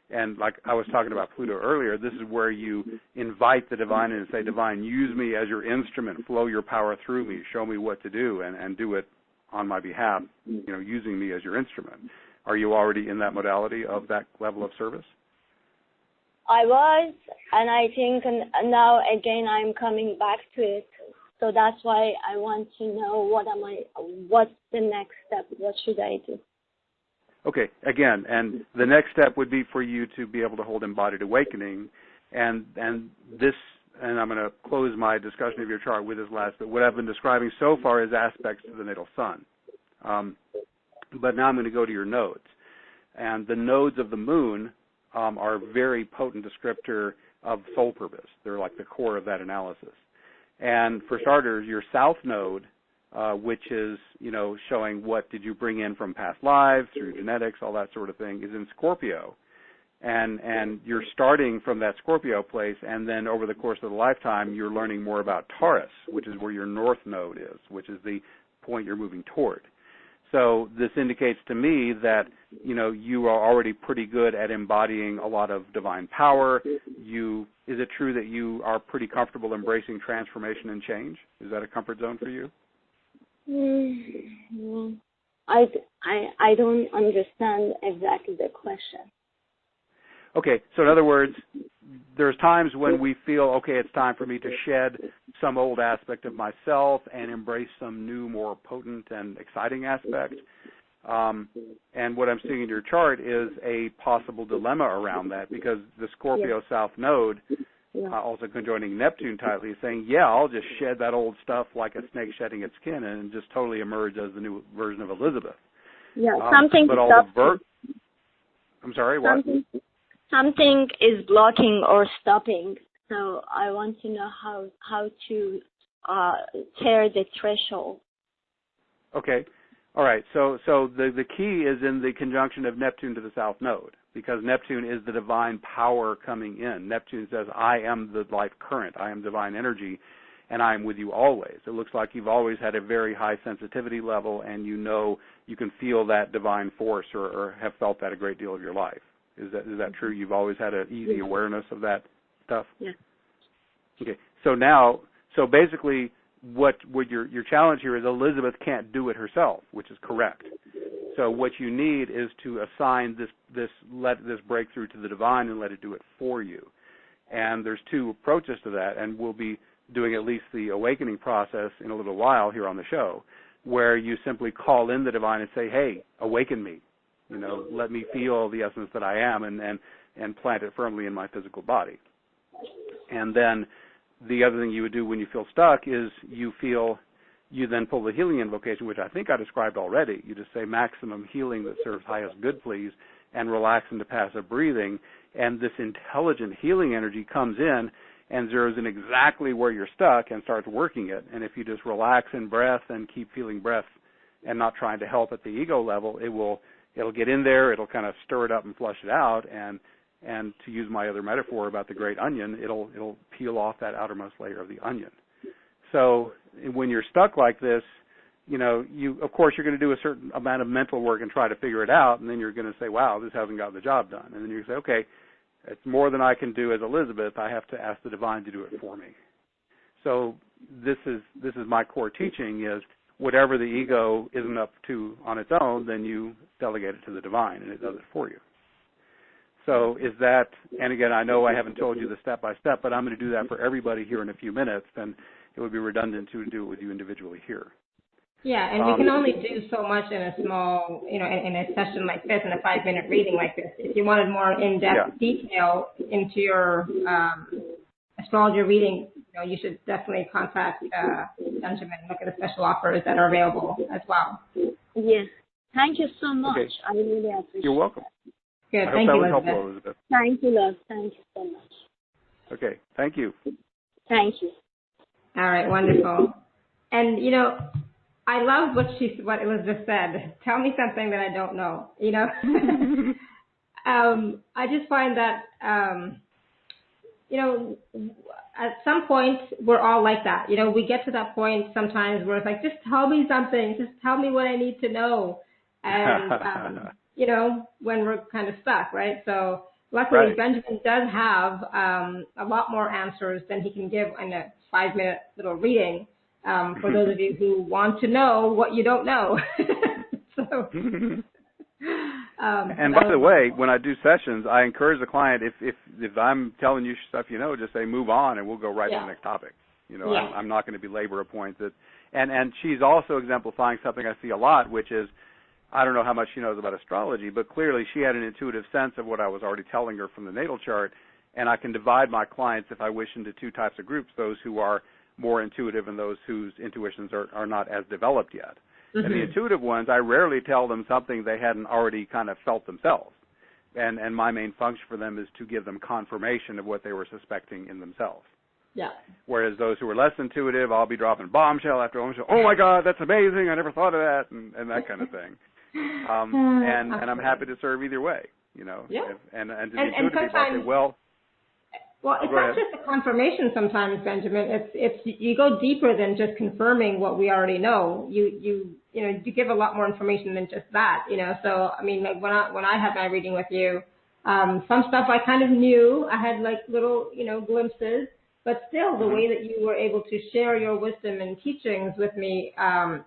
And like I was talking about Pluto earlier, this is where you invite the divine and say, divine, use me as your instrument, flow your power through me, show me what to do, and do it on my behalf, using me as your instrument. Are you already in that modality of that level of service? I was, and I think now again I'm coming back to it. So that's why I want to know what's the next step? What should I do? Okay, again, and the next step would be for you to be able to hold embodied awakening, and I'm going to close my discussion of your chart with this last, but what I've been describing so far is aspects to the natal sun. But now I'm going to go to your nodes. And the nodes of the moon are a very potent descriptor of soul purpose. They're like the core of that analysis. And for starters, your south node, which is, showing what did you bring in from past lives, through genetics, all that sort of thing, is in Scorpio. And you're starting from that Scorpio place, and then over the course of the lifetime, you're learning more about Taurus, which is where your north node is, which is the point you're moving toward. So this indicates to me that, you are already pretty good at embodying a lot of divine power. Is it true that you are pretty comfortable embracing transformation and change? Is that a comfort zone for you? I don't understand exactly the question. Okay, so in other words, there's times when we feel, okay, it's time for me to shed some old aspect of myself and embrace some new, more potent and exciting aspect. And what I'm seeing in your chart is a possible dilemma around that, because the Scorpio South Node, also conjoining Neptune tightly, is saying, I'll just shed that old stuff like a snake shedding its skin and just totally emerge as the new version of Elizabeth. Yeah, something but all the I'm sorry, what? Something is blocking or stopping. So I want to know how to tear the threshold. Okay. All right. So the key is in the conjunction of Neptune to the South Node, because Neptune is the divine power coming in. Neptune says, I am the life current. I am divine energy, and I am with you always. It looks like you've always had a very high sensitivity level, and you can feel that divine force or have felt that a great deal of your life. Is that true? You've always had an easy awareness of that stuff? Yeah. Okay. So basically, what your challenge here is Elizabeth can't do it herself, which is correct. So what you need is to assign this breakthrough to the divine and let it do it for you. And there's two approaches to that, and we'll be doing at least the awakening process in a little while here on the show, where you simply call in the divine and say, hey, awaken me. Let me feel the essence that I am, and plant it firmly in my physical body. And then the other thing you would do when you feel stuck is you then pull the healing invocation, which I think I described already. You just say maximum healing that serves highest good, please, and relax into passive breathing. And this intelligent healing energy comes in and zeroes in exactly where you're stuck and starts working it. And if you just relax in breath and keep feeling breath and not trying to help at the ego level, it'll get in there, it'll kind of stir it up and flush it out, and to use my other metaphor about the great onion, it'll peel off that outermost layer of the onion. So when you're stuck like this, of course you're going to do a certain amount of mental work and try to figure it out, and then you're going to say, wow, this hasn't gotten the job done. And then you say, okay, it's more than I can do as Elizabeth. I have to ask the divine to do it for me. So this is my core teaching is, whatever the ego isn't up to on its own, then you delegate it to the divine, and it does it for you. So is that, and again, I know I haven't told you the step-by-step, but I'm going to do that for everybody here in a few minutes, and it would be redundant to do it with you individually here. Yeah, and we can only do so much in a small, in a session like this, in a 5-minute reading like this. If you wanted more in-depth detail into your astrology reading, you should definitely contact Benjamin and look at the special offers that are available as well. Yes. Thank you so much. Okay. I really appreciate it. You're welcome. Good. I Thank hope you, that was Elizabeth. helpful, Elizabeth. Thank you, love. Thank you so much. Okay. Thank you. Thank you. All right, wonderful. And I love what Elizabeth said. Tell me something that I don't know. I just find that at some point we're all like that. We get to that point sometimes where it's like, just tell me something, just tell me what I need to know. And when we're kind of stuck, right? So luckily, Right. Benjamin does have a lot more answers than he can give in a 5-minute little reading. For those of you who want to know what you don't know. So. And by the way, when I do sessions, I encourage the client, if I'm telling you stuff just say move on, and we'll go right to the next topic. I'm not going to belabor a point that, and she's also exemplifying something I see a lot, which is, I don't know how much she knows about astrology, but clearly she had an intuitive sense of what I was already telling her from the natal chart, and I can divide my clients, if I wish, into two types of groups, those who are more intuitive and those whose intuitions are not as developed yet. Mm-hmm. And the intuitive ones, I rarely tell them something they hadn't already kind of felt themselves. And my main function for them is to give them confirmation of what they were suspecting in themselves. Yeah. Whereas those who are less intuitive, I'll be dropping bombshell after bombshell. Oh, my God, that's amazing. I never thought of that, and that kind of thing. And I'm happy to serve either way, Yeah. And to the intuitive people, I say, well, it's not just a confirmation sometimes, Benjamin. It's you go deeper than just confirming what we already know. You give a lot more information than just that. So I mean, like when I had my reading with you, some stuff I kind of knew. I had like little glimpses, but still the way that you were able to share your wisdom and teachings with me,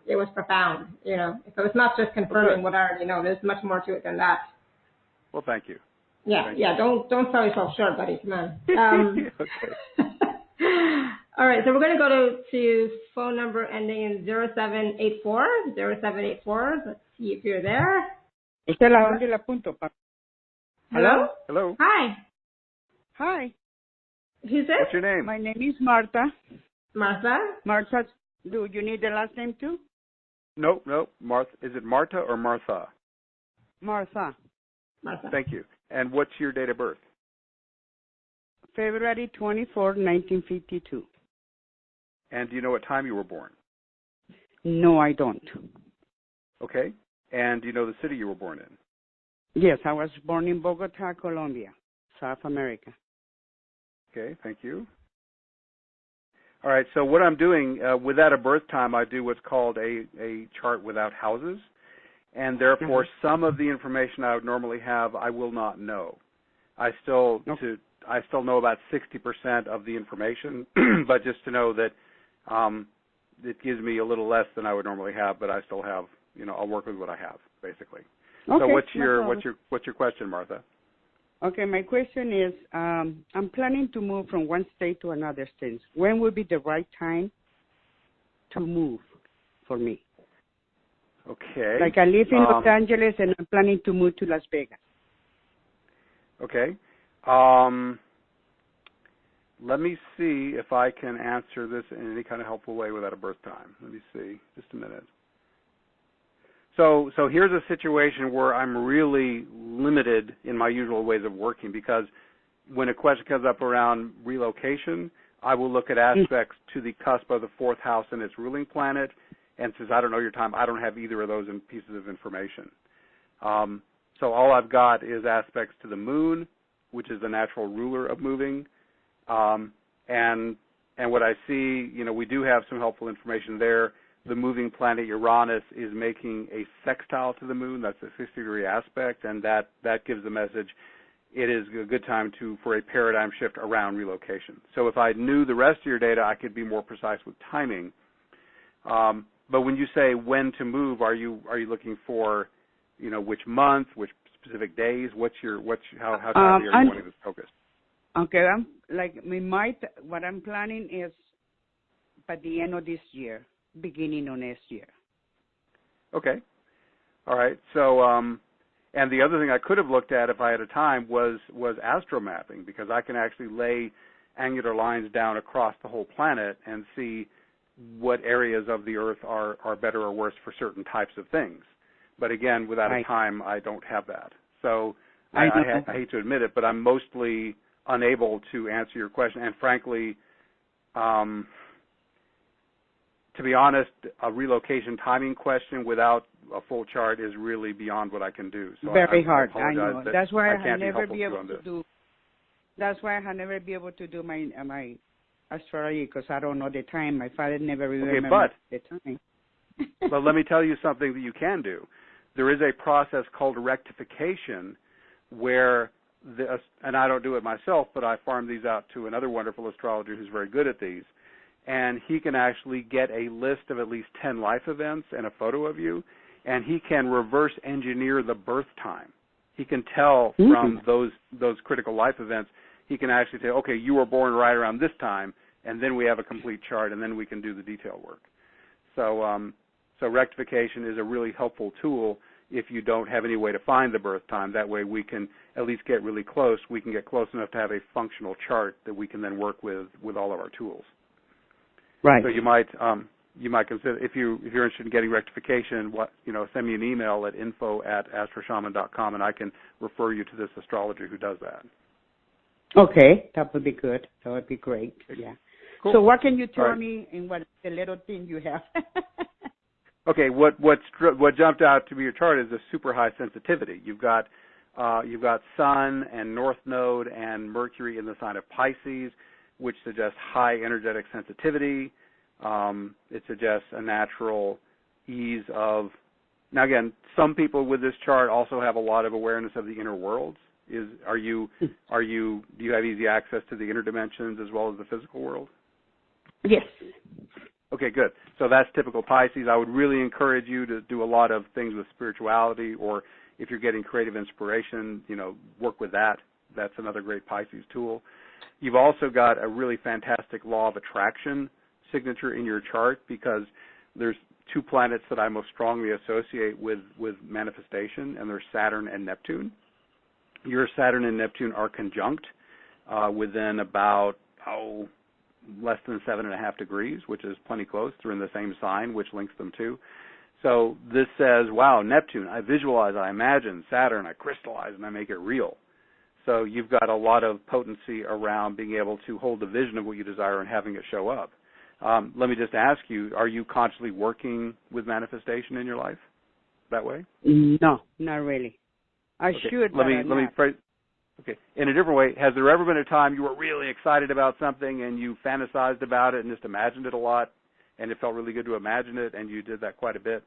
it was profound. So it's not just confirming what I already know. There's much more to it than that. Well, thank you. Yeah. Don't sell yourself short, buddy. Come on. Okay. All right. So we're going to go to phone number ending in 0784. 0784. Let's see if you're there. Hello. Hello. Hi. Hi. Who's this? What's your name? My name is Martha. Martha. Martha. Do you need the last name too? Nope. Martha. Is it Marta or Martha? Martha. Martha. Thank you. And what's your date of birth? February 24, 1952. And do you know what time you were born? No, I don't. Okay. And do you know the city you were born in? Yes, I was born in Bogota, Colombia, South America. Okay, thank you. All right, so what I'm doing, without a birth time, I do what's called a chart without houses. And therefore, some of the information I would normally have, I will not know. I still know about 60% of the information, but just to know that it gives me a little less than I would normally have, but I still have, I'll work with what I have, basically. Okay, so what's your question, Martha? Okay, my question is, I'm planning to move from one state to another state. When would be the right time to move for me? Okay. Like I live in Los Angeles and I'm planning to move to Las Vegas. Okay. Let me see if I can answer this in any kind of helpful way without a birth time. Let me see. Just a minute. So here's a situation where I'm really limited in my usual ways of working, because when a question comes up around relocation, I will look at aspects to the cusp of the fourth house and its ruling planet. And since I don't know your time, I don't have either of those pieces of information. So all I've got is aspects to the moon, which is the natural ruler of moving. And what I see, we do have some helpful information there. The moving planet Uranus is making a sextile to the moon. That's a 60-degree aspect, and that gives the message it is a good time for a paradigm shift around relocation. So if I knew the rest of your data, I could be more precise with timing. But when you say when to move, are you looking for, which month, which specific days? How timely are you wanting this focused? Okay, what I'm planning is by the end of this year, beginning of next year. Okay, all right. So, and the other thing I could have looked at if I had a time was astromapping, because I can actually lay angular lines down across the whole planet and see what areas of the Earth are better or worse for certain types of things. But again, without Right. a time, I don't have that. So I I know. hate to admit it, but I'm mostly unable to answer your question. And frankly, to be honest, a relocation timing question without a full chart is really beyond what I can do. So Very I hard. I apologize know. that That's why I I can't never be be helpful able to you to on this. do. That's why I never be able to do my astrology because I don't know the time. My father never remembered the time. But let me tell you something that you can do. There is a process called rectification where, and I don't do it myself, but I farm these out to another wonderful astrologer who's very good at these, and he can actually get a list of at least 10 life events and a photo of you, and he can reverse engineer the birth time. He can tell from those critical life events, he can actually say, okay, you were born right around this time, and then we have a complete chart, and then we can do the detail work. So rectification is a really helpful tool if you don't have any way to find the birth time. That way we can at least get really close. We can get close enough to have a functional chart that we can then work with all of our tools. Right. So you might consider, if you're interested in getting rectification, send me an email at info@astroshaman.com, and I can refer you to this astrologer who does that. Okay, that would be good. That would be great. Yeah. Cool. So what can you tell me in what the little thing you have? Okay, what jumped out to be your chart is a super high sensitivity. You've got Sun and North Node and Mercury in the sign of Pisces, which suggests high energetic sensitivity. It suggests a natural ease of. Now again, some people with this chart also have a lot of awareness of the inner worlds. Do you have easy access to the inner dimensions as well as the physical world? Yes. Okay, good. So that's typical Pisces. I would really encourage you to do a lot of things with spirituality, or if you're getting creative inspiration, work with that. That's another great Pisces tool. You've also got a really fantastic law of attraction signature in your chart, because there's two planets that I most strongly associate with manifestation, and they're Saturn and Neptune. Your Saturn and Neptune are conjunct within about, less than 7.5 degrees, which is plenty close. They're in the same sign, which links them too. So this says, wow, Neptune, I visualize, I imagine. Saturn, I crystallize, and I make it real. So you've got a lot of potency around being able to hold the vision of what you desire and having it show up. Let me just ask you, are you consciously working with manifestation in your life that way? No, not really. I should, but let me phrase. Okay. In a different way, has there ever been a time you were really excited about something and you fantasized about it and just imagined it a lot, and it felt really good to imagine it, and you did that quite a bit?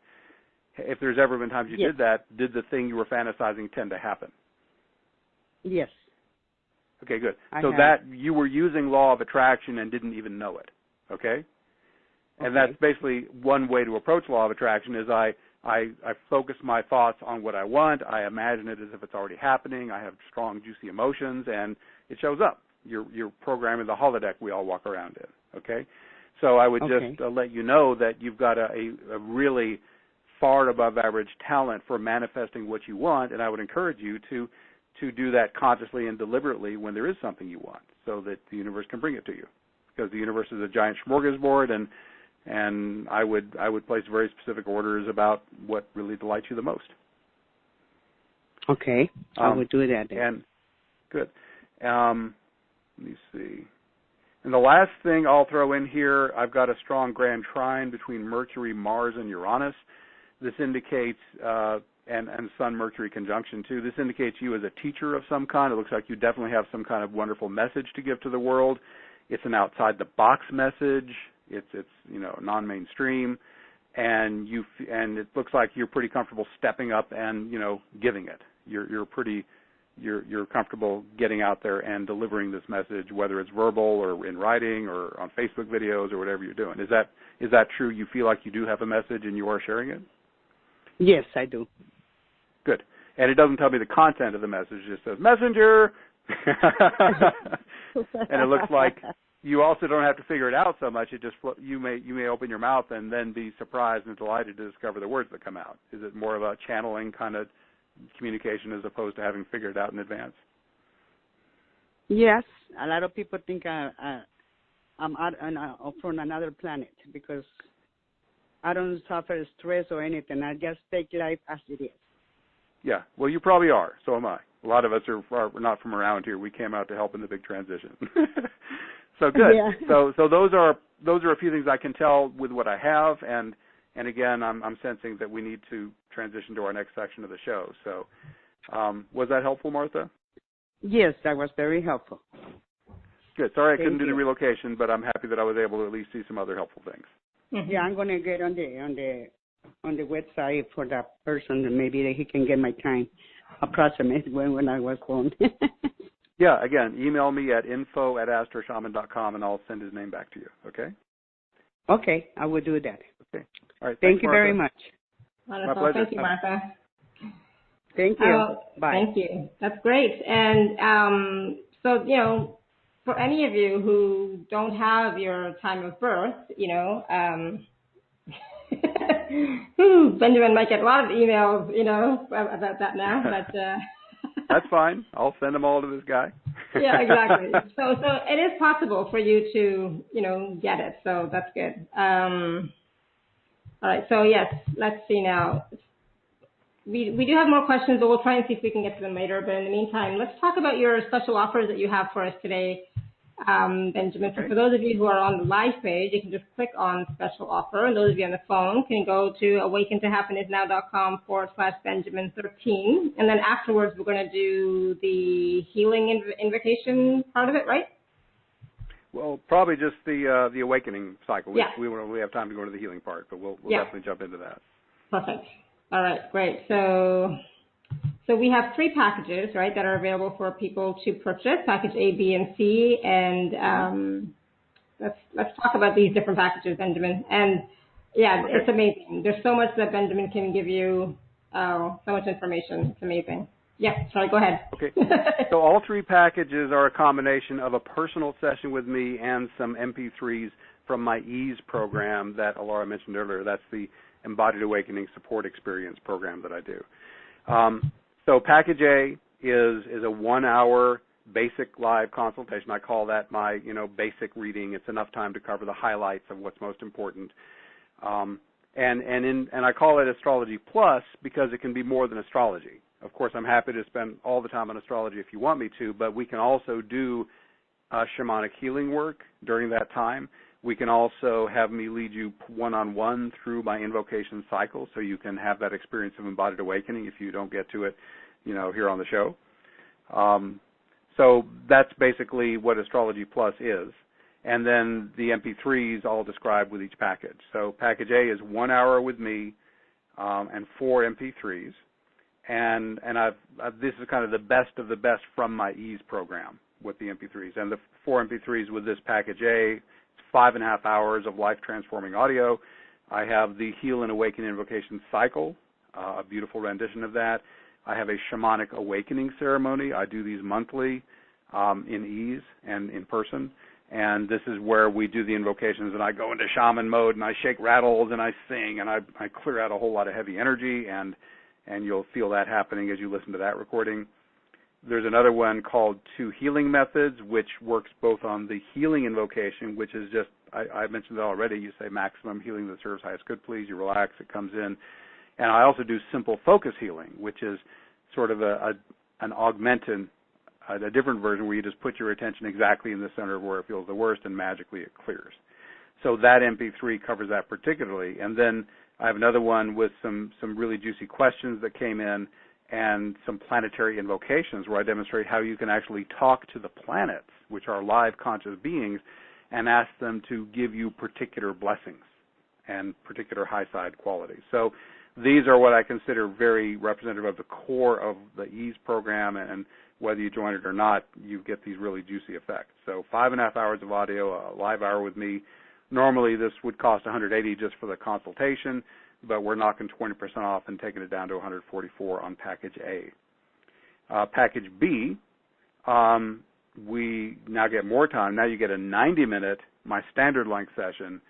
If there's ever been times you did that, did the thing you were fantasizing tend to happen? Yes. Okay, good. That you were using law of attraction and didn't even know it. Okay? And that's basically one way to approach law of attraction is I focus my thoughts on what I want. I imagine it as if it's already happening. I have strong, juicy emotions, and it shows up. You're programming the holodeck we all walk around in, okay? So I would just let you know that you've got a really far above average talent for manifesting what you want, and I would encourage you to do that consciously and deliberately when there is something you want, so that the universe can bring it to you. Because the universe is a giant smorgasbord, and I would place very specific orders about what really delights you the most. Okay, I would do that then. And good. Let me see. And the last thing I'll throw in here, I've got a strong grand trine between Mercury, Mars, and Uranus. This indicates, and Sun-Mercury conjunction too, this indicates you as a teacher of some kind. It looks like you definitely have some kind of wonderful message to give to the world. It's an outside-the-box message. It's non-mainstream, and it looks like you're pretty comfortable stepping up and giving it. You're comfortable getting out there and delivering this message, whether it's verbal or in writing or on Facebook videos or whatever you're doing. Is that true? You feel like you do have a message and you are sharing it? Yes, I do. Good. And it doesn't tell me the content of the message; it just says messenger. And it looks like you also don't have to figure it out so much. It just you may open your mouth and then be surprised and delighted to discover the words that come out. Is it more of a channeling kind of communication as opposed to having figured it out in advance? Yes, a lot of people think I'm from another planet because I don't suffer stress or anything. I just take life as it is. Yeah, well, you probably are. So am I. A lot of us are not from around here. We came out to help in the big transition. So good. Yeah. So those are a few things I can tell with what I have, and again, I'm sensing that we need to transition to our next section of the show. So was that helpful, Martha? Yes, that was very helpful. Good. Sorry I couldn't Thank do the you. relocation, but I'm happy that I was able to at least see some other helpful things. Mm-hmm. Yeah, I'm gonna get on the website for that person, and maybe that he can get my time approximate when I was born. Yeah, again, email me at info@astroshaman.com, and I'll send his name back to you, okay? Okay, I will do that. Okay. All right. Thank Thanks, you Martha. very much. Wonderful. My pleasure. Thank you, Martha. Thank you. Bye. Thank you. That's great. And so, for any of you who don't have your time of birth, Benjamin might get a lot of emails, about that now, but That's fine. I'll send them all to this guy. Yeah, exactly. So it is possible for you to, get it. So that's good. All right. So yes, let's see now. We do have more questions, but we'll try and see if we can get to them later. But in the meantime, let's talk about your special offers that you have for us today, Benjamin. Okay. So for those of you who are on the live page, you can just click on special offer. And those of you on the phone can go to awakentohappinessnow.com/Benjamin13. And then afterwards, we're going to do the healing invocation part of it, right? Well, probably just the awakening cycle. Yeah. We have time to go to the healing part, but we'll Yeah. definitely jump into that. Perfect. All right, great. So we have 3 packages, right, that are available for people to purchase, package A, B, and C. And let's talk about these different packages, Benjamin. And yeah, Okay. It's amazing. There's so much that Benjamin can give you, so much information. It's amazing. Yeah, sorry, go ahead. Okay. So all 3 packages are a combination of a personal session with me and some MP3s from my EASE program that Alara mentioned earlier. That's the Embodied Awakening Support Experience program that I do. So package A is a 1-hour basic live consultation. I call that my basic reading. It's enough time to cover the highlights of what's most important. And I call it Astrology Plus because it can be more than astrology. Of course, I'm happy to spend all the time on astrology if you want me to, but we can also do shamanic healing work during that time. We can also have me lead you one-on-one through my invocation cycle so you can have that experience of embodied awakening if you don't get to it, here on the show. So that's basically what Astrology Plus is. And then the MP3s all described with each package. So package A is 1 hour with me and 4 MP3s. And this is kind of the best from my EASE program with the MP3s. And the 4 MP3s with this package A, 5.5 hours of life-transforming audio. I have the Heal and Awaken Invocation Cycle, a beautiful rendition of that. I have a shamanic awakening ceremony. I do these monthly in EASE and in person. And this is where we do the invocations, and I go into shaman mode, and I shake rattles, and I sing, and I clear out a whole lot of heavy energy, and you'll feel that happening as you listen to that recording. There's another one called 2 Healing Methods, which works both on the healing invocation, which is just, I mentioned it already, you say maximum healing that serves highest good, please, you relax, it comes in. And I also do simple focus healing, which is sort of an augmented, a different version where you just put your attention exactly in the center of where it feels the worst, and magically it clears. So that MP3 covers that particularly. And then I have another one with some really juicy questions that came in, and some planetary invocations where I demonstrate how you can actually talk to the planets, which are live conscious beings, and ask them to give you particular blessings and particular high side qualities. So these are what I consider very representative of the core of the EASE program, and whether you join it or not, you get these really juicy effects. So 5.5 hours of audio, a live hour with me. Normally this would cost $180 just for the consultation, but we're knocking 20% off and taking it down to $144 on package A. Package B, we now get more time. Now you get a 90-minute, my standard length session,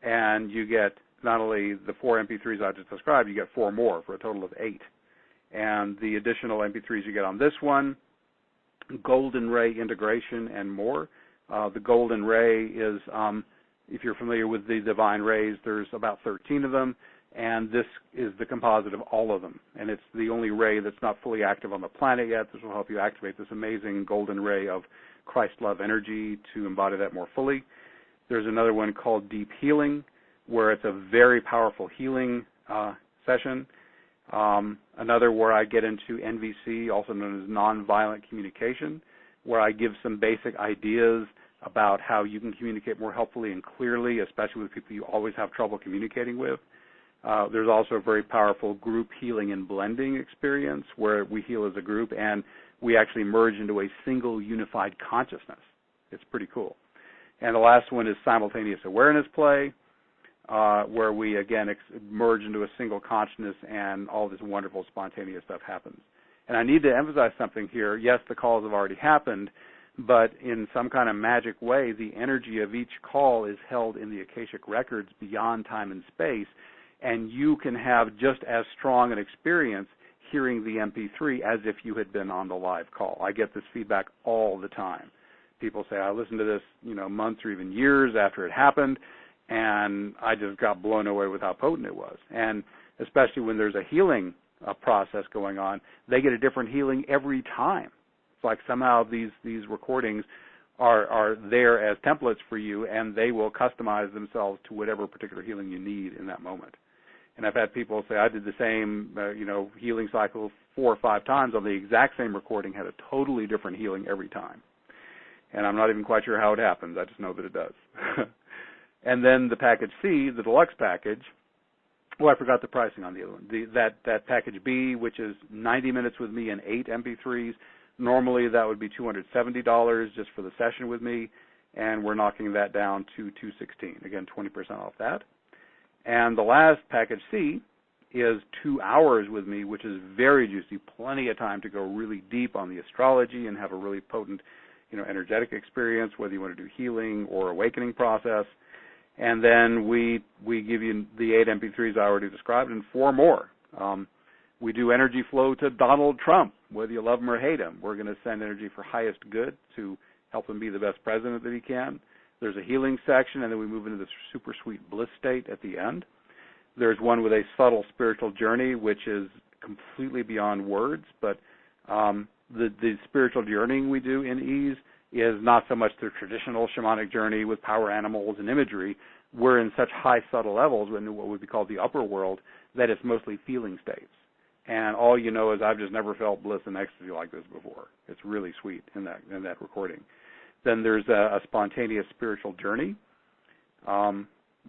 and you get not only the 4 MP3s I just described, you get 4 more for a total of 8. And the additional MP3s you get on this one, Golden Ray integration and more. The Golden Ray is if you're familiar with the divine rays, there's about 13 of them, and this is the composite of all of them. And it's the only ray that's not fully active on the planet yet. This will help you activate this amazing golden ray of Christ love energy to embody that more fully. There's another one called Deep Healing, where it's a very powerful healing session. Another where I get into NVC, also known as nonviolent communication, where I give some basic ideas about how you can communicate more helpfully and clearly, especially with people you always have trouble communicating with. There's also a very powerful group healing and blending experience where we heal as a group and we actually merge into a single unified consciousness. It's pretty cool. And the last one is simultaneous awareness play, where we, again, merge into a single consciousness and all this wonderful spontaneous stuff happens. And I need to emphasize something here. Yes, the calls have already happened, but in some kind of magic way, the energy of each call is held in the Akashic records beyond time and space, and you can have just as strong an experience hearing the MP3 as if you had been on the live call. I get this feedback all the time. People say, I listened to this, months or even years after it happened, and I just got blown away with how potent it was. And especially when there's a healing process going on, they get a different healing every time. It's like somehow these recordings are there as templates for you, and they will customize themselves to whatever particular healing you need in that moment. And I've had people say, I did the same, healing cycle 4 or 5 times on the exact same recording, had a totally different healing every time. And I'm not even quite sure how it happens. I just know that it does. And then the package C, the deluxe package, I forgot the pricing on the other one. That package B, which is 90 minutes with me and 8 MP3s, normally that would be $270 just for the session with me, and we're knocking that down to $216. Again, 20% off that. And the last package C is 2 hours with me, which is very juicy, plenty of time to go really deep on the astrology and have a really potent, energetic experience, whether you want to do healing or awakening process. And then we give you the 8 MP3s I already described and 4 more. We do energy flow to Donald Trump, whether you love him or hate him. We're going to send energy for highest good to help him be the best president that he can. There's a healing section, and then we move into this super sweet bliss state at the end. There's one with a subtle spiritual journey, which is completely beyond words, but the spiritual journeying we do in Ease is not so much the traditional shamanic journey with power animals and imagery. We're in such high subtle levels in what would be called the upper world that it's mostly feeling states. And all you know is I've just never felt bliss and ecstasy like this before. It's really sweet in that recording. Then there's a spontaneous spiritual journey,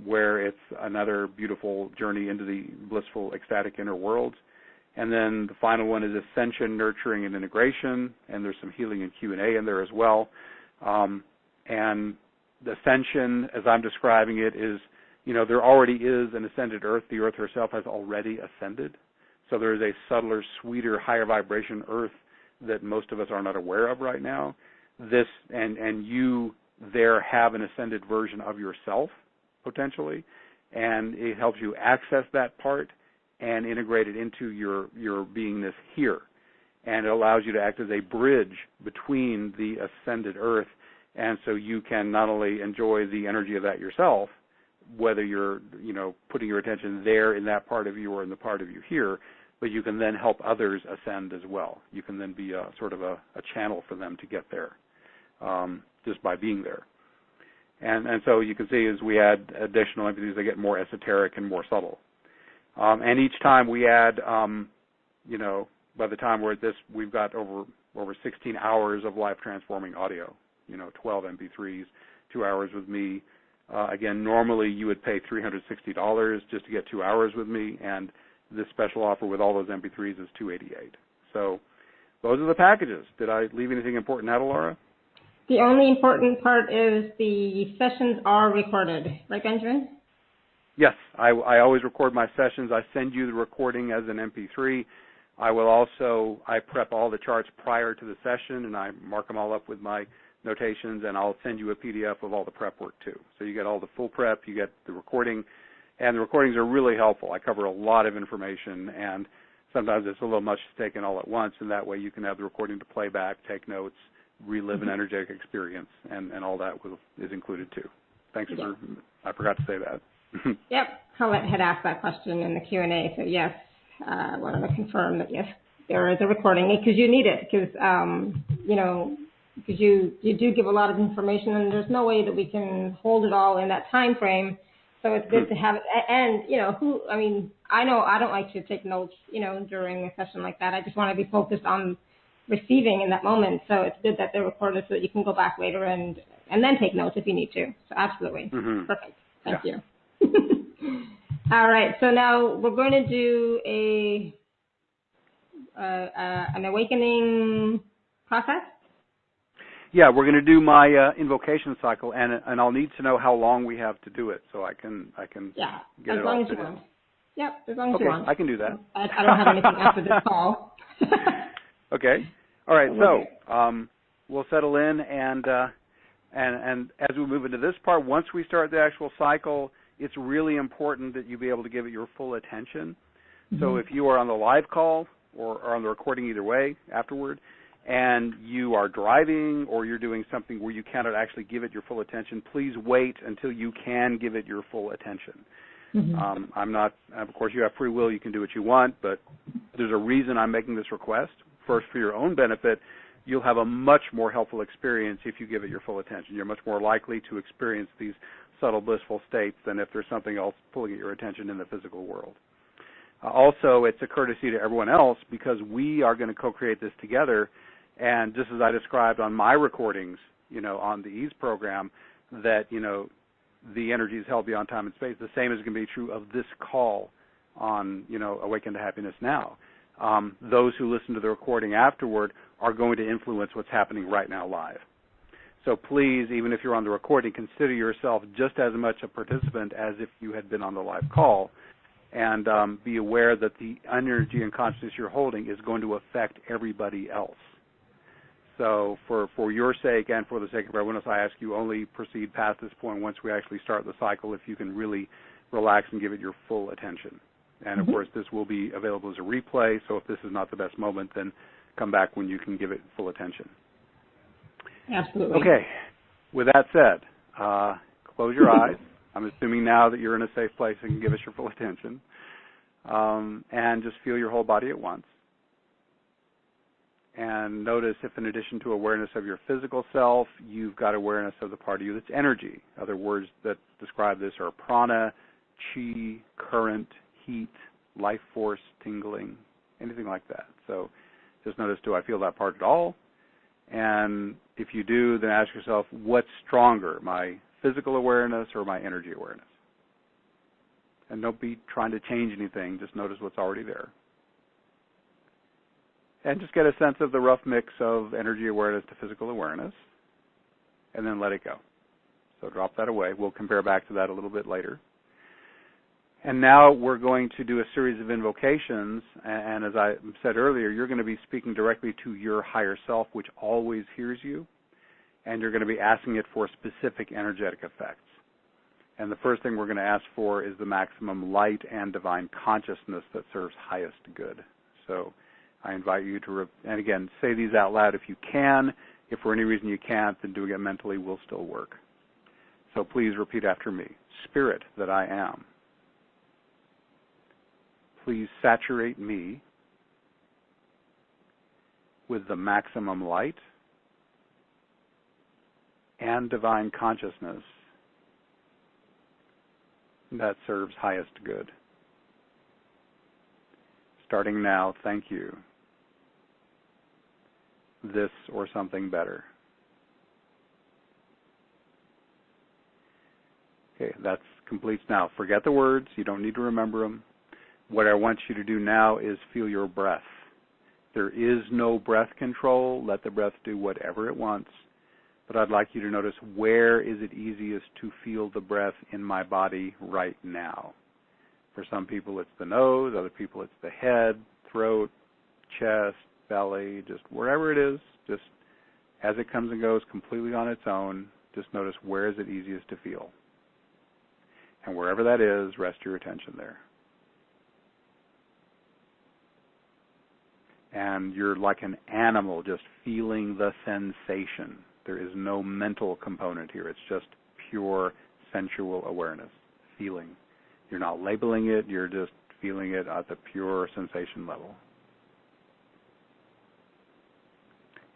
where it's another beautiful journey into the blissful, ecstatic inner worlds. And then the final one is ascension, nurturing, and integration, and there's some healing and Q&A in there as well. And the ascension, as I'm describing it, is, there already is an ascended Earth. The Earth herself has already ascended. So there is a subtler, sweeter, higher vibration Earth that most of us are not aware of right now. This and you there have an ascended version of yourself, potentially, and it helps you access that part and integrate it into your beingness here. And it allows you to act as a bridge between the ascended Earth, and so you can not only enjoy the energy of that yourself, whether you're, putting your attention there in that part of you or in the part of you here, but you can then help others ascend as well. You can then be a sort of a channel for them to get there, just by being there. And so you can see as we add additional entities, they get more esoteric and more subtle. And each time we add, by the time we're at this, we've got over 16 hours of life-transforming audio, 12 MP3s, 2 hours with me. Again, normally you would pay $360 just to get 2 hours with me, and this special offer with all those MP3s is $288. So those are the packages. Did I leave anything important out, Laura? The only important part is the sessions are recorded. Right, Benjamin? Yes, I always record my sessions. I send you the recording as an MP3. I prep all the charts prior to the session, and I mark them all up with my notations, and I'll send you a PDF of all the prep work too. So you get all the full prep, you get the recording, and the recordings are really helpful. I cover a lot of information, and sometimes it's a little much to take in all at once, and that way you can have the recording to play back, take notes, relive an energetic experience, and all that is included too. Thanks Yeah. I forgot to say that. Yep. Colette had asked that question in the Q&A. So yes, I wanted to confirm that yes, there is a recording because you need it because, because you do give a lot of information and there's no way that we can hold it all in that time frame. So it's good to have it. And, I know I don't like to take notes, during a session like that. I just want to be focused on receiving in that moment. So it's good that they're recorded so that you can go back later and then take notes if you need to. So absolutely. Mm-hmm. Perfect. Thank you. All right. So now we're going to do an awakening process. Yeah, we're going to do my invocation cycle, and I'll need to know how long we have to do it, so I can get it all fit in. Yep, as long as you want. Okay, I can do that. I don't have anything after this call. Okay. All right. So we'll settle in, and as we move into this part, once we start the actual cycle, it's really important that you be able to give it your full attention. Mm-hmm. So if you are on the live call or on the recording, either way, afterward, and you are driving or you're doing something where you cannot actually give it your full attention, please wait until you can give it your full attention. Mm-hmm. Of course, you have free will. You can do what you want, but there's a reason I'm making this request. First, for your own benefit, you'll have a much more helpful experience if you give it your full attention. You're much more likely to experience these subtle blissful states than if there's something else pulling at your attention in the physical world. Also, it's a courtesy to everyone else because we are going to co-create this together. And just as I described on my recordings, on the EASE program, that, the energy is held beyond time and space, the same is going to be true of this call on, Awaken to Happiness Now. Those who listen to the recording afterward are going to influence what's happening right now live. So please, even if you're on the recording, consider yourself just as much a participant as if you had been on the live call, and be aware that the energy and consciousness you're holding is going to affect everybody else. So for your sake and for the sake of everyone else, I ask you only proceed past this point once we actually start the cycle if you can really relax and give it your full attention. And, of course, this will be available as a replay, so if this is not the best moment, then come back when you can give it full attention. Absolutely. Okay. With that said, close your eyes. I'm assuming now that you're in a safe place and can give us your full attention. And just feel your whole body at once. And notice if in addition to awareness of your physical self, you've got awareness of the part of you that's energy. Other words that describe this are prana, chi, current, heat, life force, tingling, anything like that. So just notice, do I feel that part at all? And if you do, then ask yourself, what's stronger, my physical awareness or my energy awareness? And don't be trying to change anything. Just notice what's already there. And just get a sense of the rough mix of energy awareness to physical awareness, and then let it go. So drop that away. We'll compare back to that a little bit later. And now we're going to do a series of invocations, and as I said earlier, you're going to be speaking directly to your higher self, which always hears you, and you're going to be asking it for specific energetic effects. And the first thing we're going to ask for is the maximum light and divine consciousness that serves highest good. So I invite you to, and again, say these out loud if you can. If for any reason you can't, then doing it mentally will still work. So please repeat after me. Spirit that I am, please saturate me with the maximum light and divine consciousness that serves highest good. Starting now, thank you. This or something better. Okay, that's complete now. Forget the words. You don't need to remember them. What I want you to do now is feel your breath. There is no breath control. Let the breath do whatever it wants. But I'd like you to notice, where is it easiest to feel the breath in my body right now? For some people it's the nose, other people it's the head, throat, chest, belly, just wherever it is, just as it comes and goes completely on its own, just notice where is it easiest to feel. And wherever that is, rest your attention there. And you're like an animal just feeling the sensation. There is no mental component here. It's just pure sensual awareness, feeling. You're not labeling it, you're just feeling it at the pure sensation level.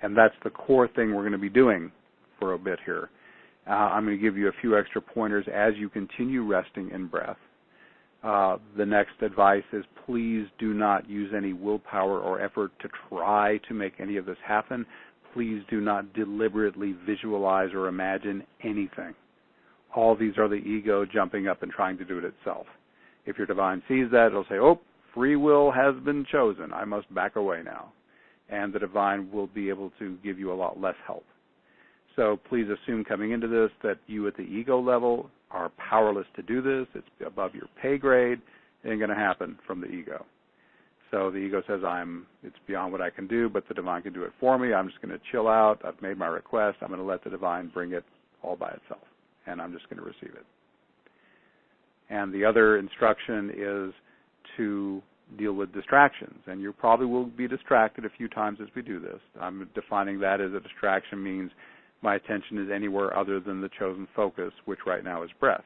And that's the core thing we're going to be doing for a bit here. I'm going to give you a few extra pointers as you continue resting in breath. The next advice is please do not use any willpower or effort to try to make any of this happen. Please do not deliberately visualize or imagine anything. All these are the ego jumping up and trying to do it itself. If your divine sees that, it'll say, oh, free will has been chosen. I must back away now. And the divine will be able to give you a lot less help. So please assume coming into this that you at the ego level are powerless to do this. It's above your pay grade. It ain't going to happen from the ego. So the ego says, it's beyond what I can do, but the divine can do it for me. I'm just going to chill out. I've made my request. I'm going to let the divine bring it all by itself, and I'm just going to receive it. And the other instruction is to deal with distractions, and you probably will be distracted a few times as we do this. I'm defining that as a distraction means my attention is anywhere other than the chosen focus, which right now is breath.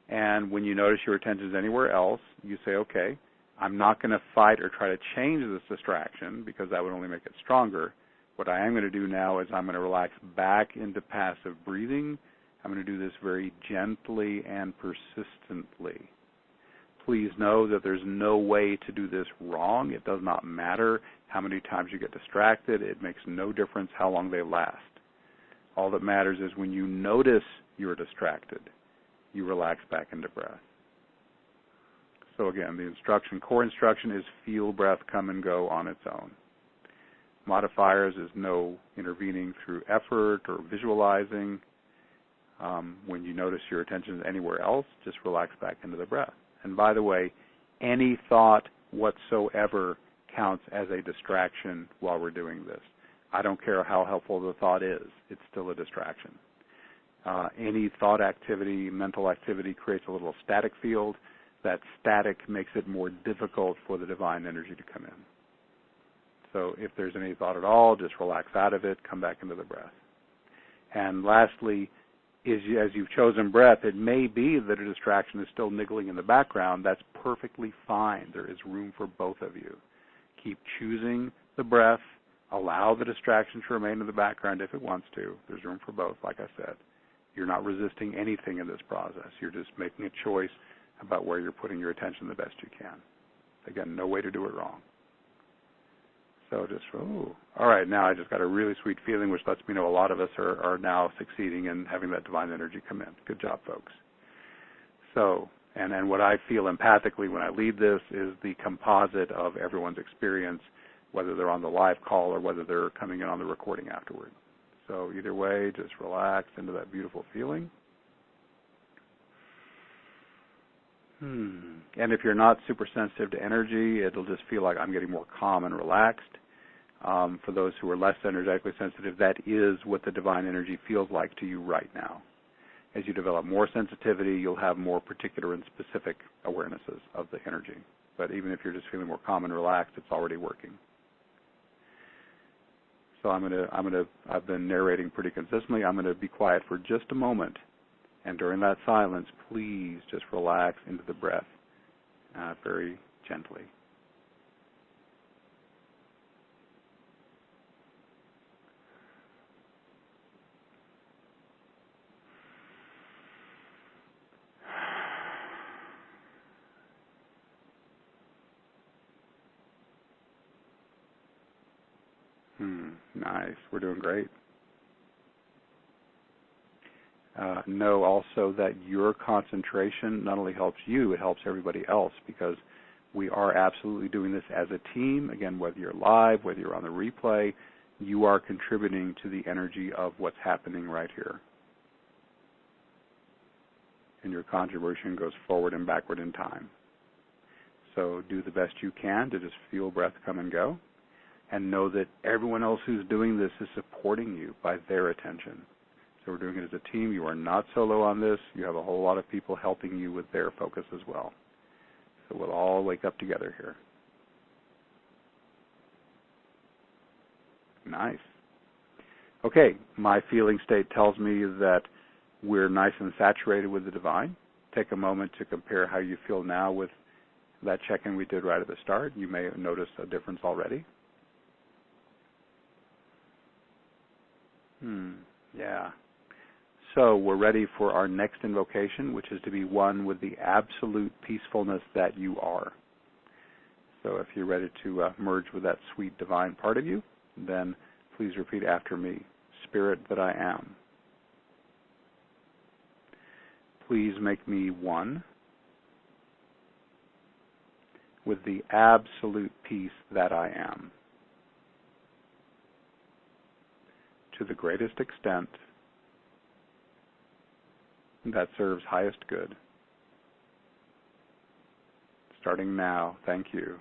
And when you notice your attention is anywhere else, you say, okay, I'm not going to fight or try to change this distraction because that would only make it stronger. What I am going to do now is I'm going to relax back into passive breathing. I'm going to do this very gently and persistently. Please know that there's no way to do this wrong. It does not matter how many times you get distracted. It makes no difference how long they last. All that matters is when you notice you're distracted, you relax back into breath. So again, the core instruction is feel breath come and go on its own. Modifiers is no intervening through effort or visualizing. When you notice your attention is anywhere else, just relax back into the breath. And by the way, any thought whatsoever counts as a distraction while we're doing this. I don't care how helpful the thought is. It's still a distraction. Any thought activity, mental activity creates a little static field. That static makes it more difficult for the divine energy to come in. So if there's any thought at all, just relax out of it, come back into the breath. And lastly, as you've chosen breath, it may be that a distraction is still niggling in the background. That's perfectly fine. There is room for both of you. Keep choosing the breath. Allow the distraction to remain in the background if it wants to. There's room for both, like I said. You're not resisting anything in this process. You're just making a choice about where you're putting your attention the best you can. Again, no way to do it wrong. So just, all right, now I just got a really sweet feeling, which lets me know a lot of us are now succeeding in having that divine energy come in. Good job, folks. So, and what I feel empathically when I lead this is the composite of everyone's experience, whether they're on the live call or whether they're coming in on the recording afterward. So either way, just relax into that beautiful feeling. And if you're not super sensitive to energy, it'll just feel like I'm getting more calm and relaxed. For those who are less energetically sensitive, that is what the divine energy feels like to you right now. As you develop more sensitivity, you'll have more particular and specific awarenesses of the energy. But even if you're just feeling more calm and relaxed, it's already working. So I've been narrating pretty consistently. I'm going to be quiet for just a moment. And during that silence, please just relax into the breath very gently. Nice. We're doing great. Know also that your concentration not only helps you, it helps everybody else, because we are absolutely doing this as a team. Again, whether you're live, whether you're on the replay, you are contributing to the energy of what's happening right here. And your contribution goes forward and backward in time. So do the best you can to just feel breath come and go, and know that everyone else who's doing this is supporting you by their attention. So we're doing it as a team. You are not solo on this. You have a whole lot of people helping you with their focus as well. So we'll all wake up together here. Nice. Okay, my feeling state tells me that we're nice and saturated with the divine. Take a moment to compare how you feel now with that check-in we did right at the start. You may have noticed a difference already. Yeah. So we're ready for our next invocation, which is to be one with the absolute peacefulness that you are. So if you're ready to merge with that sweet divine part of you, then please repeat after me. Spirit that I am, please make me one with the absolute peace that I am, to the greatest extent that serves highest good. Starting now, thank you.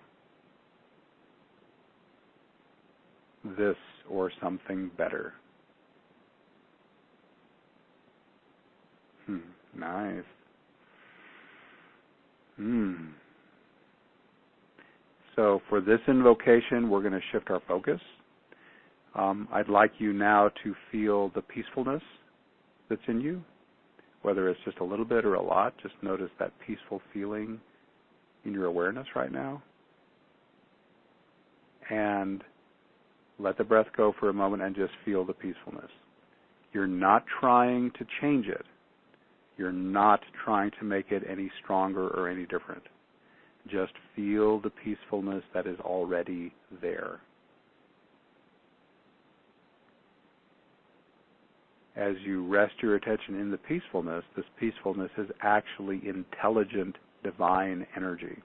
This or something better. Nice. So for this invocation, we're going to shift our focus. I'd like you now to feel the peacefulness that's in you, whether it's just a little bit or a lot. Just notice that peaceful feeling in your awareness right now. And let the breath go for a moment and just feel the peacefulness. You're not trying to change it. You're not trying to make it any stronger or any different. Just feel the peacefulness that is already there. As you rest your attention in the peacefulness, this peacefulness is actually intelligent, divine energy.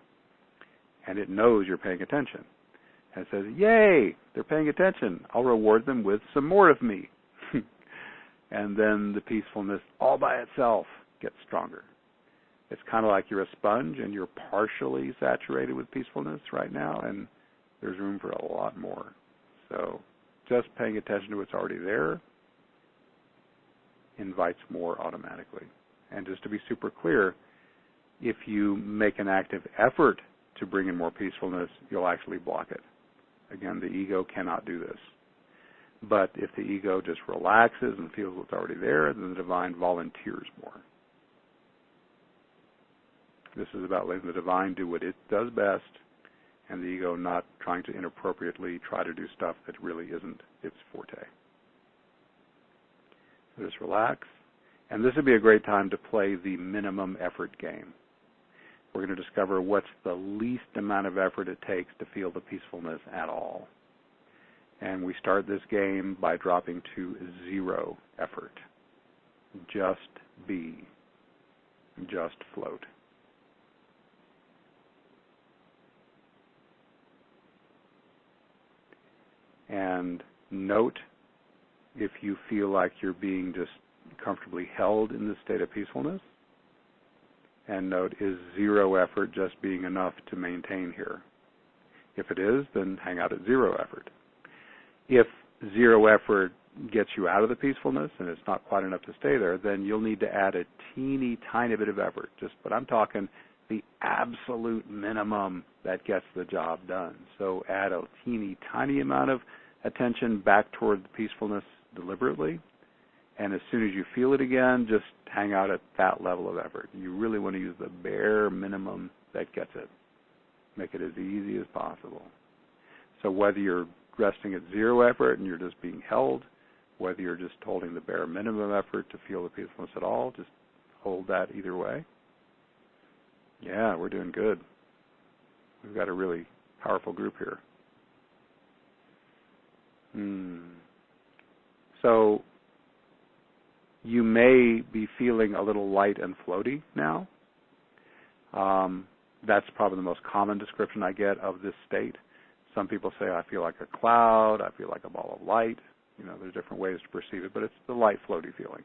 And it knows you're paying attention. And it says, yay, they're paying attention. I'll reward them with some more of me. And then the peacefulness all by itself gets stronger. It's kind of like you're a sponge and you're partially saturated with peacefulness right now, and there's room for a lot more. So just paying attention to what's already there invites more automatically. And just to be super clear, if you make an active effort to bring in more peacefulness, you'll actually block it. Again, the ego cannot do this. But if the ego just relaxes and feels what's already there, then the divine volunteers more. This is about letting the divine do what it does best, and the ego not trying to inappropriately try to do stuff that really isn't its forte. So just relax. And this would be a great time to play the minimum effort game. We're going to discover what's the least amount of effort it takes to feel the peacefulness at all. And we start this game by dropping to 0 effort. Just be. Just float. And note if you feel like you're being just comfortably held in this state of peacefulness. And note, is 0 effort just being enough to maintain here? If it is, then hang out at 0 effort. If 0 effort gets you out of the peacefulness and it's not quite enough to stay there, then you'll need to add a teeny tiny bit of effort. But I'm talking the absolute minimum that gets the job done. So add a teeny tiny amount of attention back toward the peacefulness deliberately. And as soon as you feel it again, just hang out at that level of effort. You really want to use the bare minimum that gets it. Make it as easy as possible. So whether you're resting at 0 effort and you're just being held, whether you're just holding the bare minimum effort to feel the peacefulness at all, just hold that either way. Yeah, we're doing good. We've got a really powerful group here. So you may be feeling a little light and floaty now. That's probably the most common description I get of this state. Some people say, I feel like a cloud, I feel like a ball of light. There's different ways to perceive it, but it's the light, floaty feeling.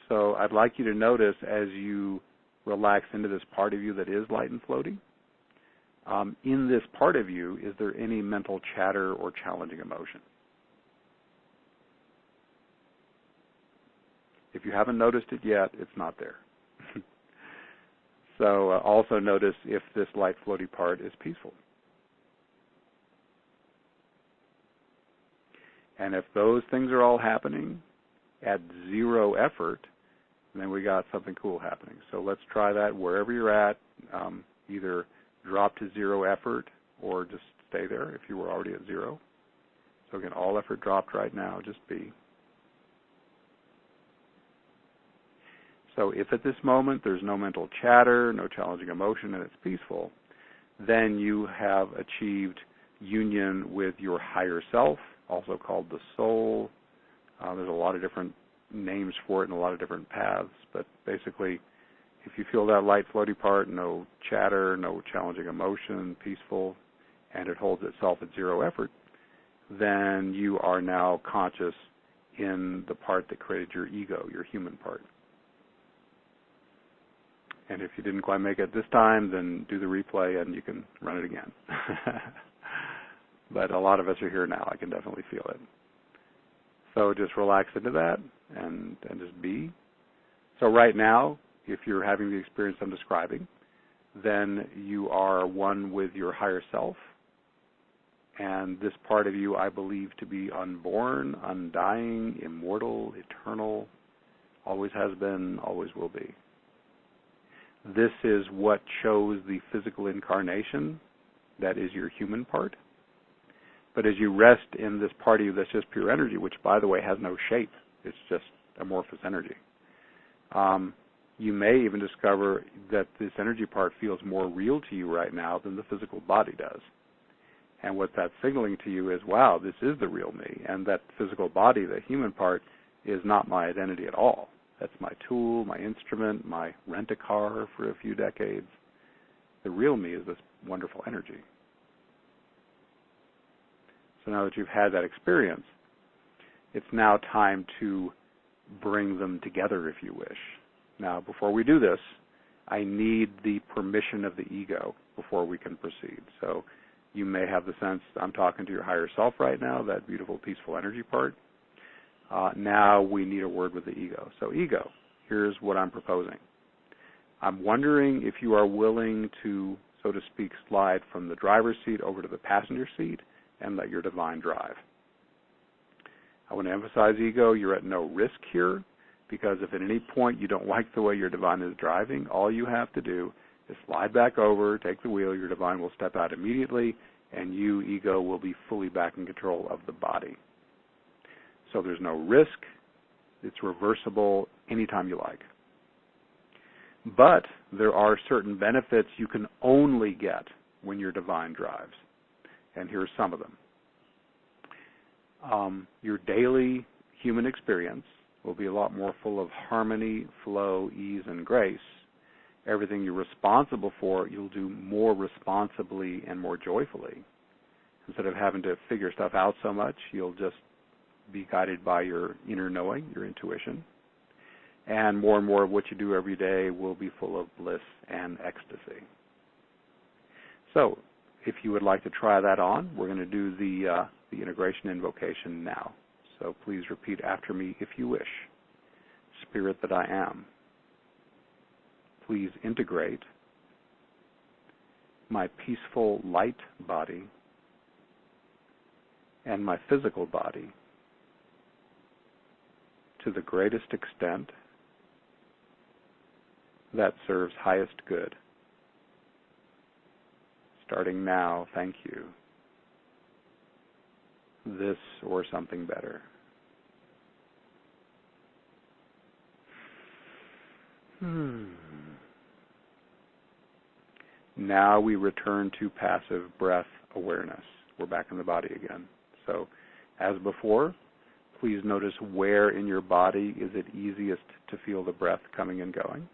So I'd like you to notice as you relax into this part of you that is light and floaty, in this part of you, is there any mental chatter or challenging emotion? If you haven't noticed it yet, it's not there. So also notice if this light floaty part is peaceful. And if those things are all happening at 0 effort, And then we got something cool happening. So let's try that wherever you're at. Either drop to zero effort or just stay there if you were already at zero. So again, all effort dropped right now, just be. So if at this moment there's no mental chatter, no challenging emotion, and it's peaceful, then you have achieved union with your higher self, also called the soul. There's a lot of different names for it and a lot of different paths, but basically if you feel that light floaty part, no chatter, no challenging emotion, peaceful, and it holds itself at zero effort, then you are now conscious in the part that created your ego, your human part. And if you didn't quite make it this time, then do the replay and you can run it again. But a lot of us are here now. I can definitely feel it. So just relax into that and just be. So right now, if you're having the experience I'm describing, then you are one with your higher self. And this part of you I believe to be unborn, undying, immortal, eternal, always has been, always will be. This is what chose the physical incarnation, that is your human part. But as you rest in this part of you that's just pure energy, which by the way has no shape, it's just amorphous energy, you may even discover that this energy part feels more real to you right now than the physical body does. And what that's signaling to you is, wow, this is the real me, and that physical body, the human part, is not my identity at all. That's my tool, my instrument, my rent-a-car for a few decades. The real me is this wonderful energy. So now that you've had that experience, it's now time to bring them together, if you wish. Now, before we do this, I need the permission of the ego before we can proceed. So you may have the sense I'm talking to your higher self right now, that beautiful, peaceful energy part. Now we need a word with the ego. So ego, here's what I'm proposing. I'm wondering if you are willing to, so to speak, slide from the driver's seat over to the passenger seat and let your divine drive. I want to emphasize, ego, you're at no risk here, because if at any point you don't like the way your divine is driving, all you have to do is slide back over, take the wheel, your divine will step out immediately, and you, ego, will be fully back in control of the body. So there's no risk. It's reversible anytime you like. But there are certain benefits you can only get when your divine drives. And here's some of them. Your daily human experience will be a lot more full of harmony, flow, ease, and grace. Everything you're responsible for, you'll do more responsibly and more joyfully. Instead of having to figure stuff out so much, you'll just be guided by your inner knowing, your intuition. And more of what you do every day will be full of bliss and ecstasy. So, if you would like to try that on, we're going to do the integration invocation now. So please repeat after me if you wish. Spirit that I am, please integrate my peaceful light body and my physical body to the greatest extent that serves highest good. Starting now, thank you. This or something better. Now we return to passive breath awareness. We're back in the body again. So, as before, please notice where in your body is it easiest to feel the breath coming and going.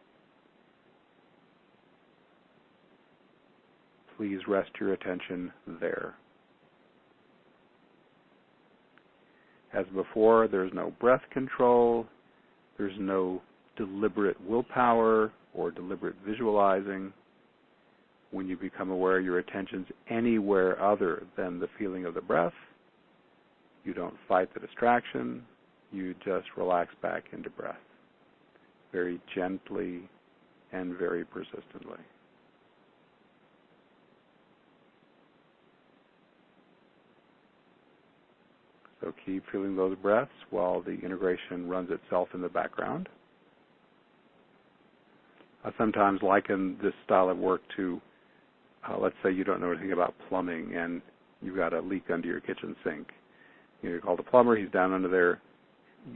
Please rest your attention there. As before, there's no breath control, there's no deliberate willpower or deliberate visualizing. When you become aware your attention's anywhere other than the feeling of the breath, you don't fight the distraction, you just relax back into breath, very gently and very persistently. So keep feeling those breaths while the integration runs itself in the background. I sometimes liken this style of work to, let's say you don't know anything about plumbing and you've got a leak under your kitchen sink. You call the plumber, he's down under there.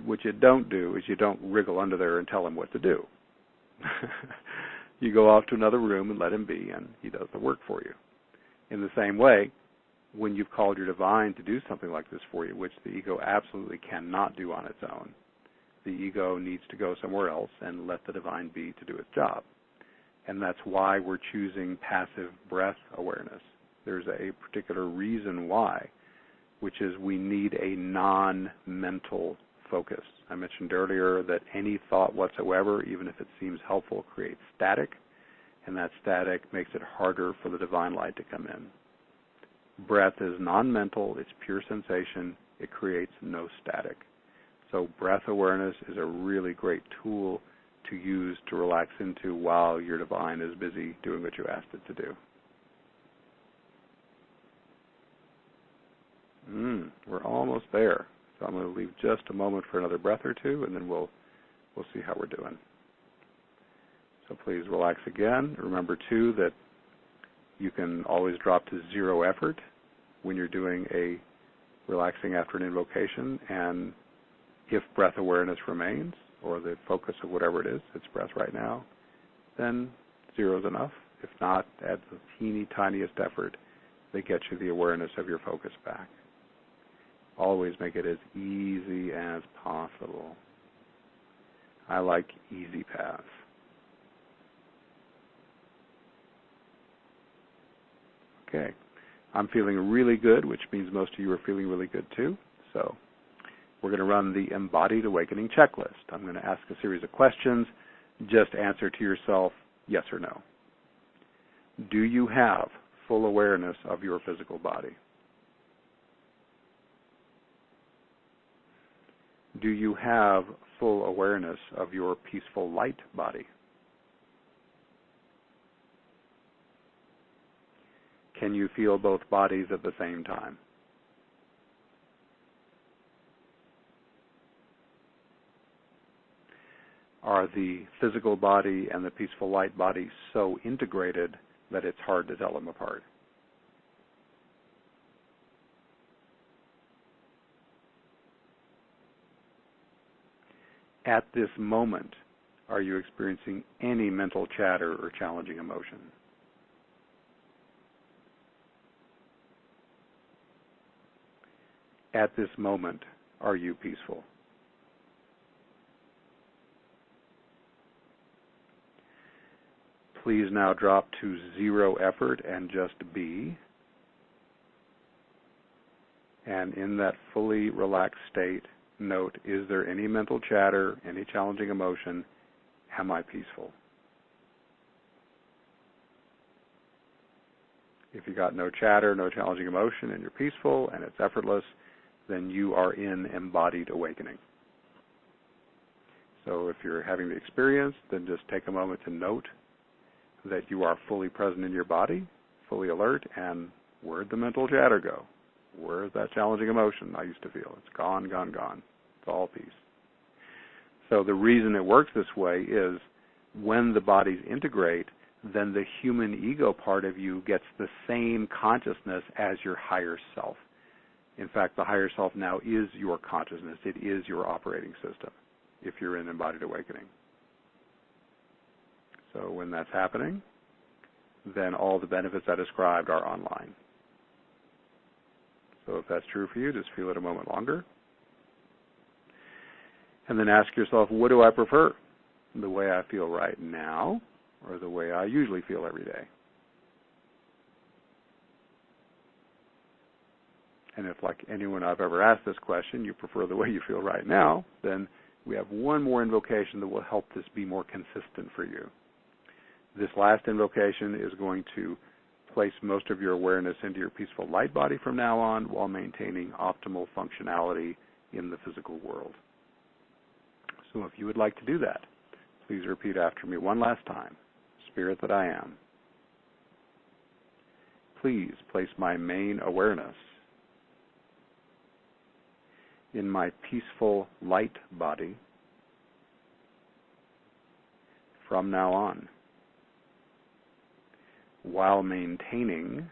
What you don't do is you don't wriggle under there and tell him what to do. You go off to another room and let him be, and he does the work for you. In the same way, when you've called your divine to do something like this for you, which the ego absolutely cannot do on its own, the ego needs to go somewhere else and let the divine be to do its job. And that's why we're choosing passive breath awareness. There's a particular reason why, which is we need a non-mental focus. I mentioned earlier that any thought whatsoever, even if it seems helpful, creates static, and that static makes it harder for the divine light to come in. Breath is non-mental, it's pure sensation, it creates no static. So breath awareness is a really great tool to use to relax into while your divine is busy doing what you asked it to do. We're almost there. So I'm going to leave just a moment for another breath or two, and then we'll see how we're doing. So please relax again. Remember, too, that you can always drop to zero effort when you're doing a relaxing after an invocation, and if breath awareness remains, or the focus of whatever it is, it's breath right now, then zero is enough. If not, add the teeny tiniest effort that gets you the awareness of your focus back. Always make it as easy as possible. I like easy paths. Okay. I'm feeling really good, which means most of you are feeling really good too. So we're going to run the Embodied Awakening Checklist. I'm going to ask a series of questions. Just answer to yourself yes or no. Do you have full awareness of your physical body? Do you have full awareness of your peaceful light body? Can you feel both bodies at the same time? Are the physical body and the peaceful light body so integrated that it's hard to tell them apart? At this moment, are you experiencing any mental chatter or challenging emotion? At this moment, are you peaceful? Please now drop to zero effort and just be. And in that fully relaxed state, note, is there any mental chatter, any challenging emotion? Am I peaceful? If you got no chatter, no challenging emotion, and you're peaceful and it's effortless, then you are in embodied awakening. So if you're having the experience, then just take a moment to note that you are fully present in your body, fully alert, and where'd the mental chatter go? Where's that challenging emotion I used to feel? It's gone, gone, gone. It's all peace. So the reason it works this way is when the bodies integrate, then the human ego part of you gets the same consciousness as your higher self. In fact, the higher self now is your consciousness. It is your operating system if you're in embodied awakening. So when that's happening, then all the benefits I described are online. So if that's true for you, just feel it a moment longer. And then ask yourself, what do I prefer? The way I feel right now or the way I usually feel every day? And if, like anyone I've ever asked this question, you prefer the way you feel right now, then we have one more invocation that will help this be more consistent for you. This last invocation is going to place most of your awareness into your peaceful light body from now on while maintaining optimal functionality in the physical world. So if you would like to do that, please repeat after me one last time. Spirit that I am, please place my main awareness in my peaceful light body from now on. while maintaining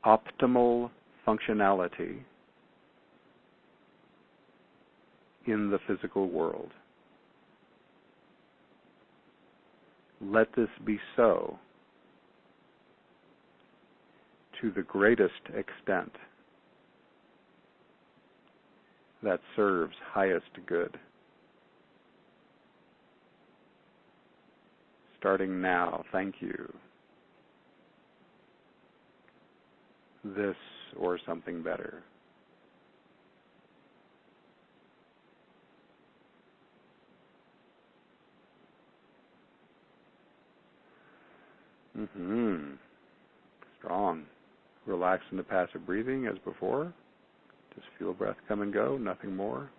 optimal functionality in the physical world. Let this be so to the greatest extent that serves highest good. Starting now, thank you. This or something better. Strong. Relax into passive breathing as before. Just feel breath come and go, nothing more.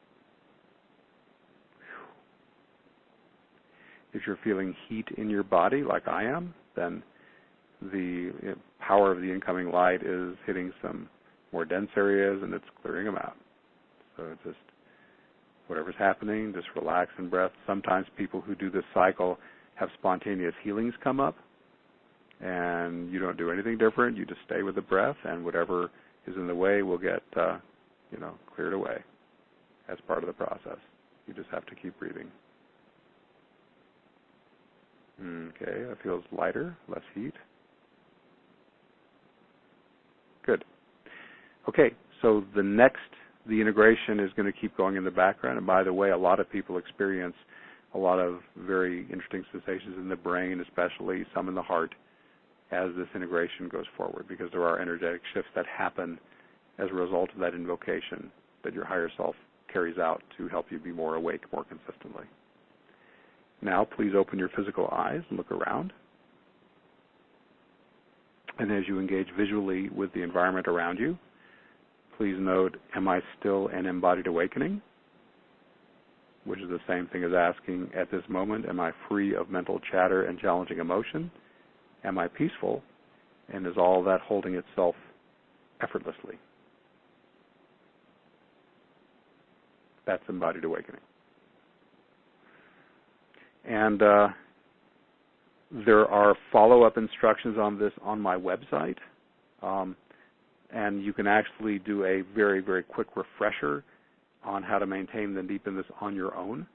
If you're feeling heat in your body like I am, then the power of the incoming light is hitting some more dense areas and it's clearing them out. So just whatever's happening, just relax in breath. Sometimes people who do this cycle have spontaneous healings come up, and you don't do anything different. You just stay with the breath, and whatever is in the way will get cleared away as part of the process. You just have to keep breathing. Okay, that feels lighter, less heat. Good. Okay, so the integration is going to keep going in the background. And by the way, a lot of people experience a lot of very interesting sensations in the brain, especially some in the heart, as this integration goes forward, because there are energetic shifts that happen as a result of that invocation that your higher self carries out to help you be more awake more consistently. Now, please open your physical eyes and look around. And as you engage visually with the environment around you, please note, am I still an embodied awakening? Which is the same thing as asking, at this moment, am I free of mental chatter and challenging emotion? Am I peaceful? And is all that holding itself effortlessly? That's embodied awakening. And there are follow-up instructions on this on my website. And you can actually do a very, very quick refresher on how to maintain and deepen this on your own.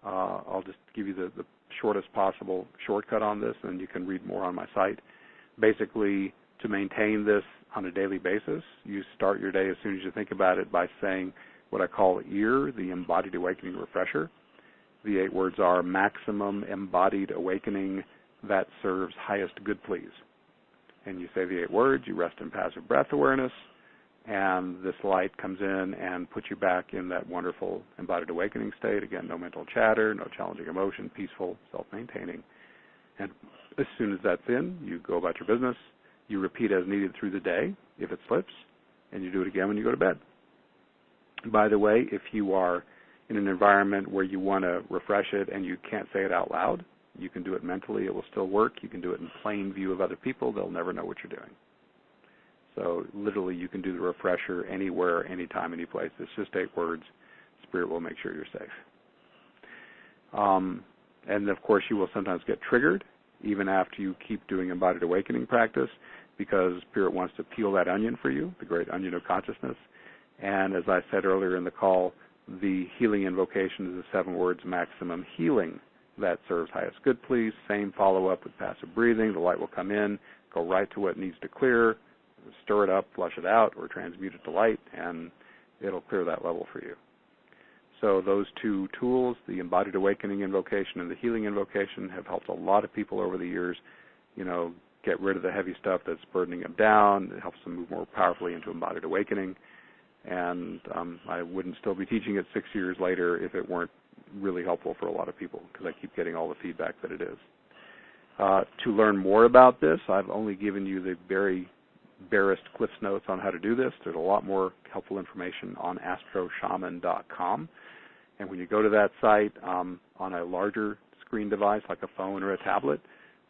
I'll just give you the shortest possible shortcut on this, and you can read more on my site. Basically, to maintain this on a daily basis, you start your day as soon as you think about it by saying what I call EAR, the Embodied Awakening Refresher. The 8 words are maximum embodied awakening that serves highest good, please. And you say the 8 words, you rest in passive breath awareness, and this light comes in and puts you back in that wonderful embodied awakening state. Again, no mental chatter, no challenging emotion, peaceful, self-maintaining. And as soon as that's in, you go about your business. You repeat as needed through the day if it slips, and you do it again when you go to bed. By the way, if you are in an environment where you want to refresh it and you can't say it out loud, you can do it mentally. It will still work. You can do it in plain view of other people. They'll never know what you're doing. So literally you can do the refresher anywhere, anytime, any place. It's just 8 words. Spirit will make sure you're safe. And of course you will sometimes get triggered even after you keep doing embodied awakening practice, because Spirit wants to peel that onion for you, the great onion of consciousness. And as I said earlier in the call, the healing invocation is the 7 words maximum healing that serves highest good, please. Same follow-up with passive breathing. The light will come in, go right to what needs to clear, stir it up, flush it out, or transmute it to light, and it'll clear that level for you. So those 2 tools, the embodied awakening invocation and the healing invocation, have helped a lot of people over the years, get rid of the heavy stuff that's burdening them down. It helps them move more powerfully into embodied awakening. And I wouldn't still be teaching it 6 years later if it weren't really helpful for a lot of people, because I keep getting all the feedback that it is. To learn more about this, I've only given you the very barest Cliff's Notes on how to do this. There's a lot more helpful information on astroshaman.com. And when you go to that site on a larger screen device like a phone or a tablet,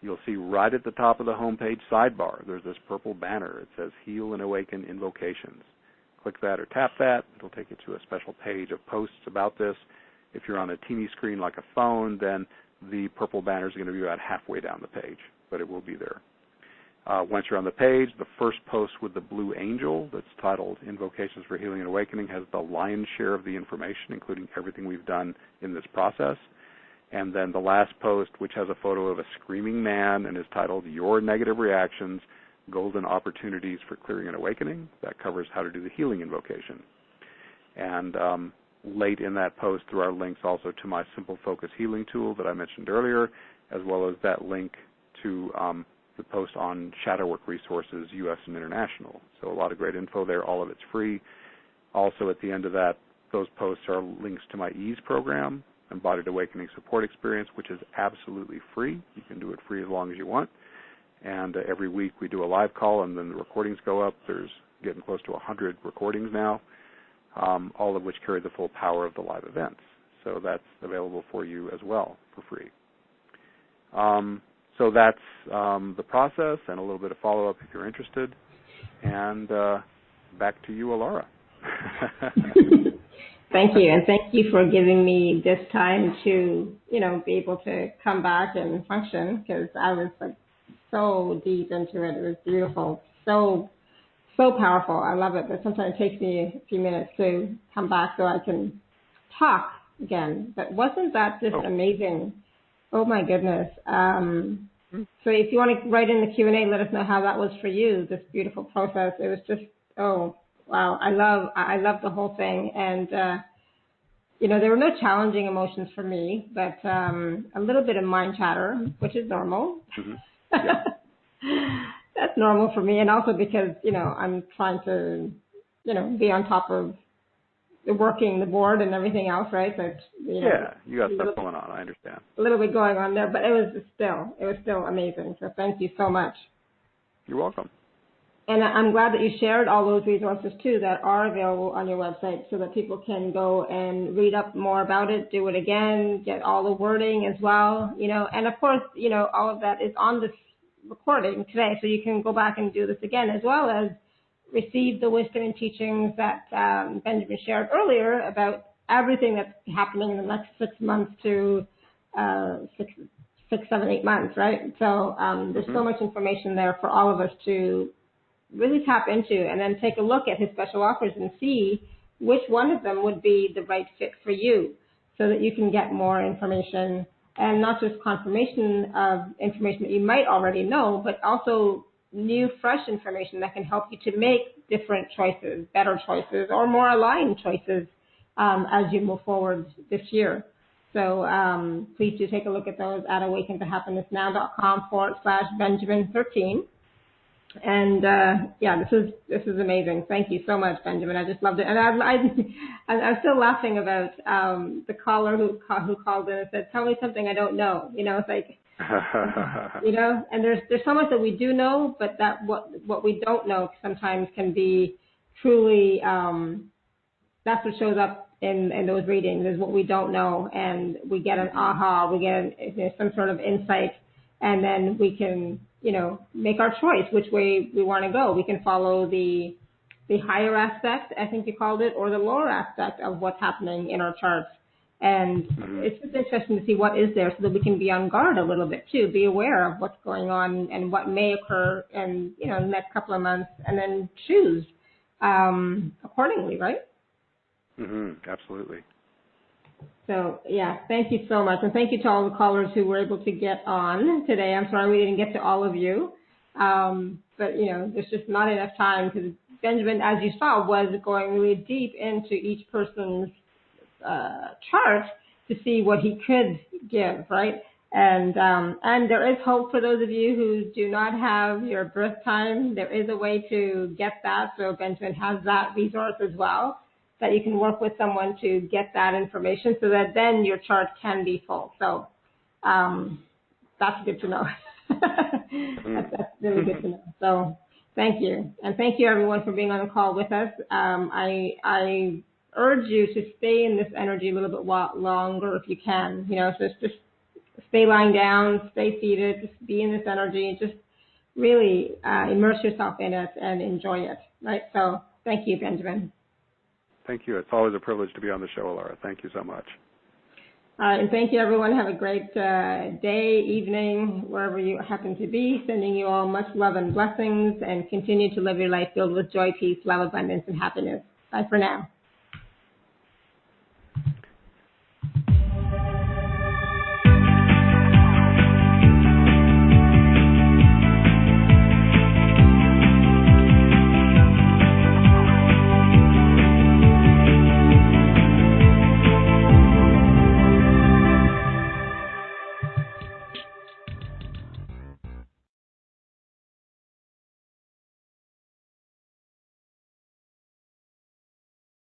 you'll see right at the top of the homepage sidebar, there's this purple banner. It says Heal and Awaken Invocations. Click that or tap that. It'll take you to a special page of posts about this. If you're on a teeny screen like a phone, then the purple banner is going to be about halfway down the page. but it will be there. Once you're on the page, the first post with the blue angel that's titled Invocations for Healing and Awakening has the lion's share of the information, including everything we've done in this process. And then the last post, which has a photo of a screaming man and is titled Your Negative Reactions, Golden Opportunities for Clearing and Awakening, that covers how to do the healing invocation. And late in that post, there are links also to my Simple Focus Healing tool that I mentioned earlier, as well as that link to the post on shadow work resources, U.S. and international. So a lot of great info there. All of it's free. Also, at the end of those posts are links to my EASE program, Embodied Awakening Support Experience, which is absolutely free. You can do it free as long as you want. And every week we do a live call, and then the recordings go up. There's getting close to 100 recordings now, all of which carry the full power of the live events. So that's available for you as well for free. So that's the process and a little bit of follow-up if you're interested. And back to you, Alara. Thank you, and thank you for giving me this time to, be able to come back and function, because I was like so deep into it. It was beautiful, so powerful. I love it, but sometimes it takes me a few minutes to come back so I can talk again. But wasn't that just amazing? Oh my goodness. So if you want to write in the Q&A, let us know how that was for you, this beautiful process. It was just, wow. I love the whole thing. And, there were no challenging emotions for me, but a little bit of mind chatter, which is normal. Mm-hmm. Yeah. That's normal for me. And also because, I'm trying to, be on top of working the board and everything else, right? But, yeah, you got stuff going on. I understand. A little bit going on there, but it was still amazing. So thank you so much. You're welcome. And I'm glad that you shared all those resources too that are available on your website, so that people can go and read up more about it, do it again, get all the wording as well, and of course, all of that is on this recording today, so you can go back and do this again, as well as receive the wisdom and teachings that Benjamin shared earlier about everything that's happening in the next 6 months to 6, 7, 8 months, right? So there's so much information there for all of us to really tap into, and then take a look at his special offers and see which one of them would be the right fit for you, so that you can get more information, and not just confirmation of information that you might already know, but also new, fresh information that can help you to make different choices, better choices, or more aligned choices as you move forward this year. So please do take a look at those at awakentohappinessnow.com/Benjamin13. And this is amazing. Thank you so much, Benjamin. I just loved it. And I'm still laughing about the caller who called in and said, "Tell me something I don't know." It's like, and there's so much that we do know, but that what we don't know sometimes can be truly that's what shows up in those readings, is what we don't know, and we get an aha, we get some sort of insight, and then we can make our choice which way we want to go. We can follow the higher aspect, I think you called it, or the lower aspect of what's happening in our charts. And it's just interesting to see what is there, so that we can be on guard a little bit too, be aware of what's going on and what may occur in the next couple of months, and then choose accordingly, right? Absolutely. So, thank you so much. And thank you to all the callers who were able to get on today. I'm sorry we didn't get to all of you. But, there's just not enough time, because Benjamin, as you saw, was going really deep into each person's chart to see what he could give, right? And there is hope for those of you who do not have your birth time. There is a way to get that. So Benjamin has that resource as well, that you can work with someone to get that information, so that then your chart can be full. So that's good to know. That's really good to know. So thank you. And thank you, everyone, for being on the call with us. I urge you to stay in this energy a little bit longer if you can. So just stay lying down, stay seated, just be in this energy, just really immerse yourself in it and enjoy it, right? So thank you, Benjamin. Thank you. It's always a privilege to be on the show, Alara. Thank you so much. All right, and thank you, everyone. Have a great day, evening, wherever you happen to be. Sending you all much love and blessings, and continue to live your life filled with joy, peace, love, abundance, and happiness. Bye for now.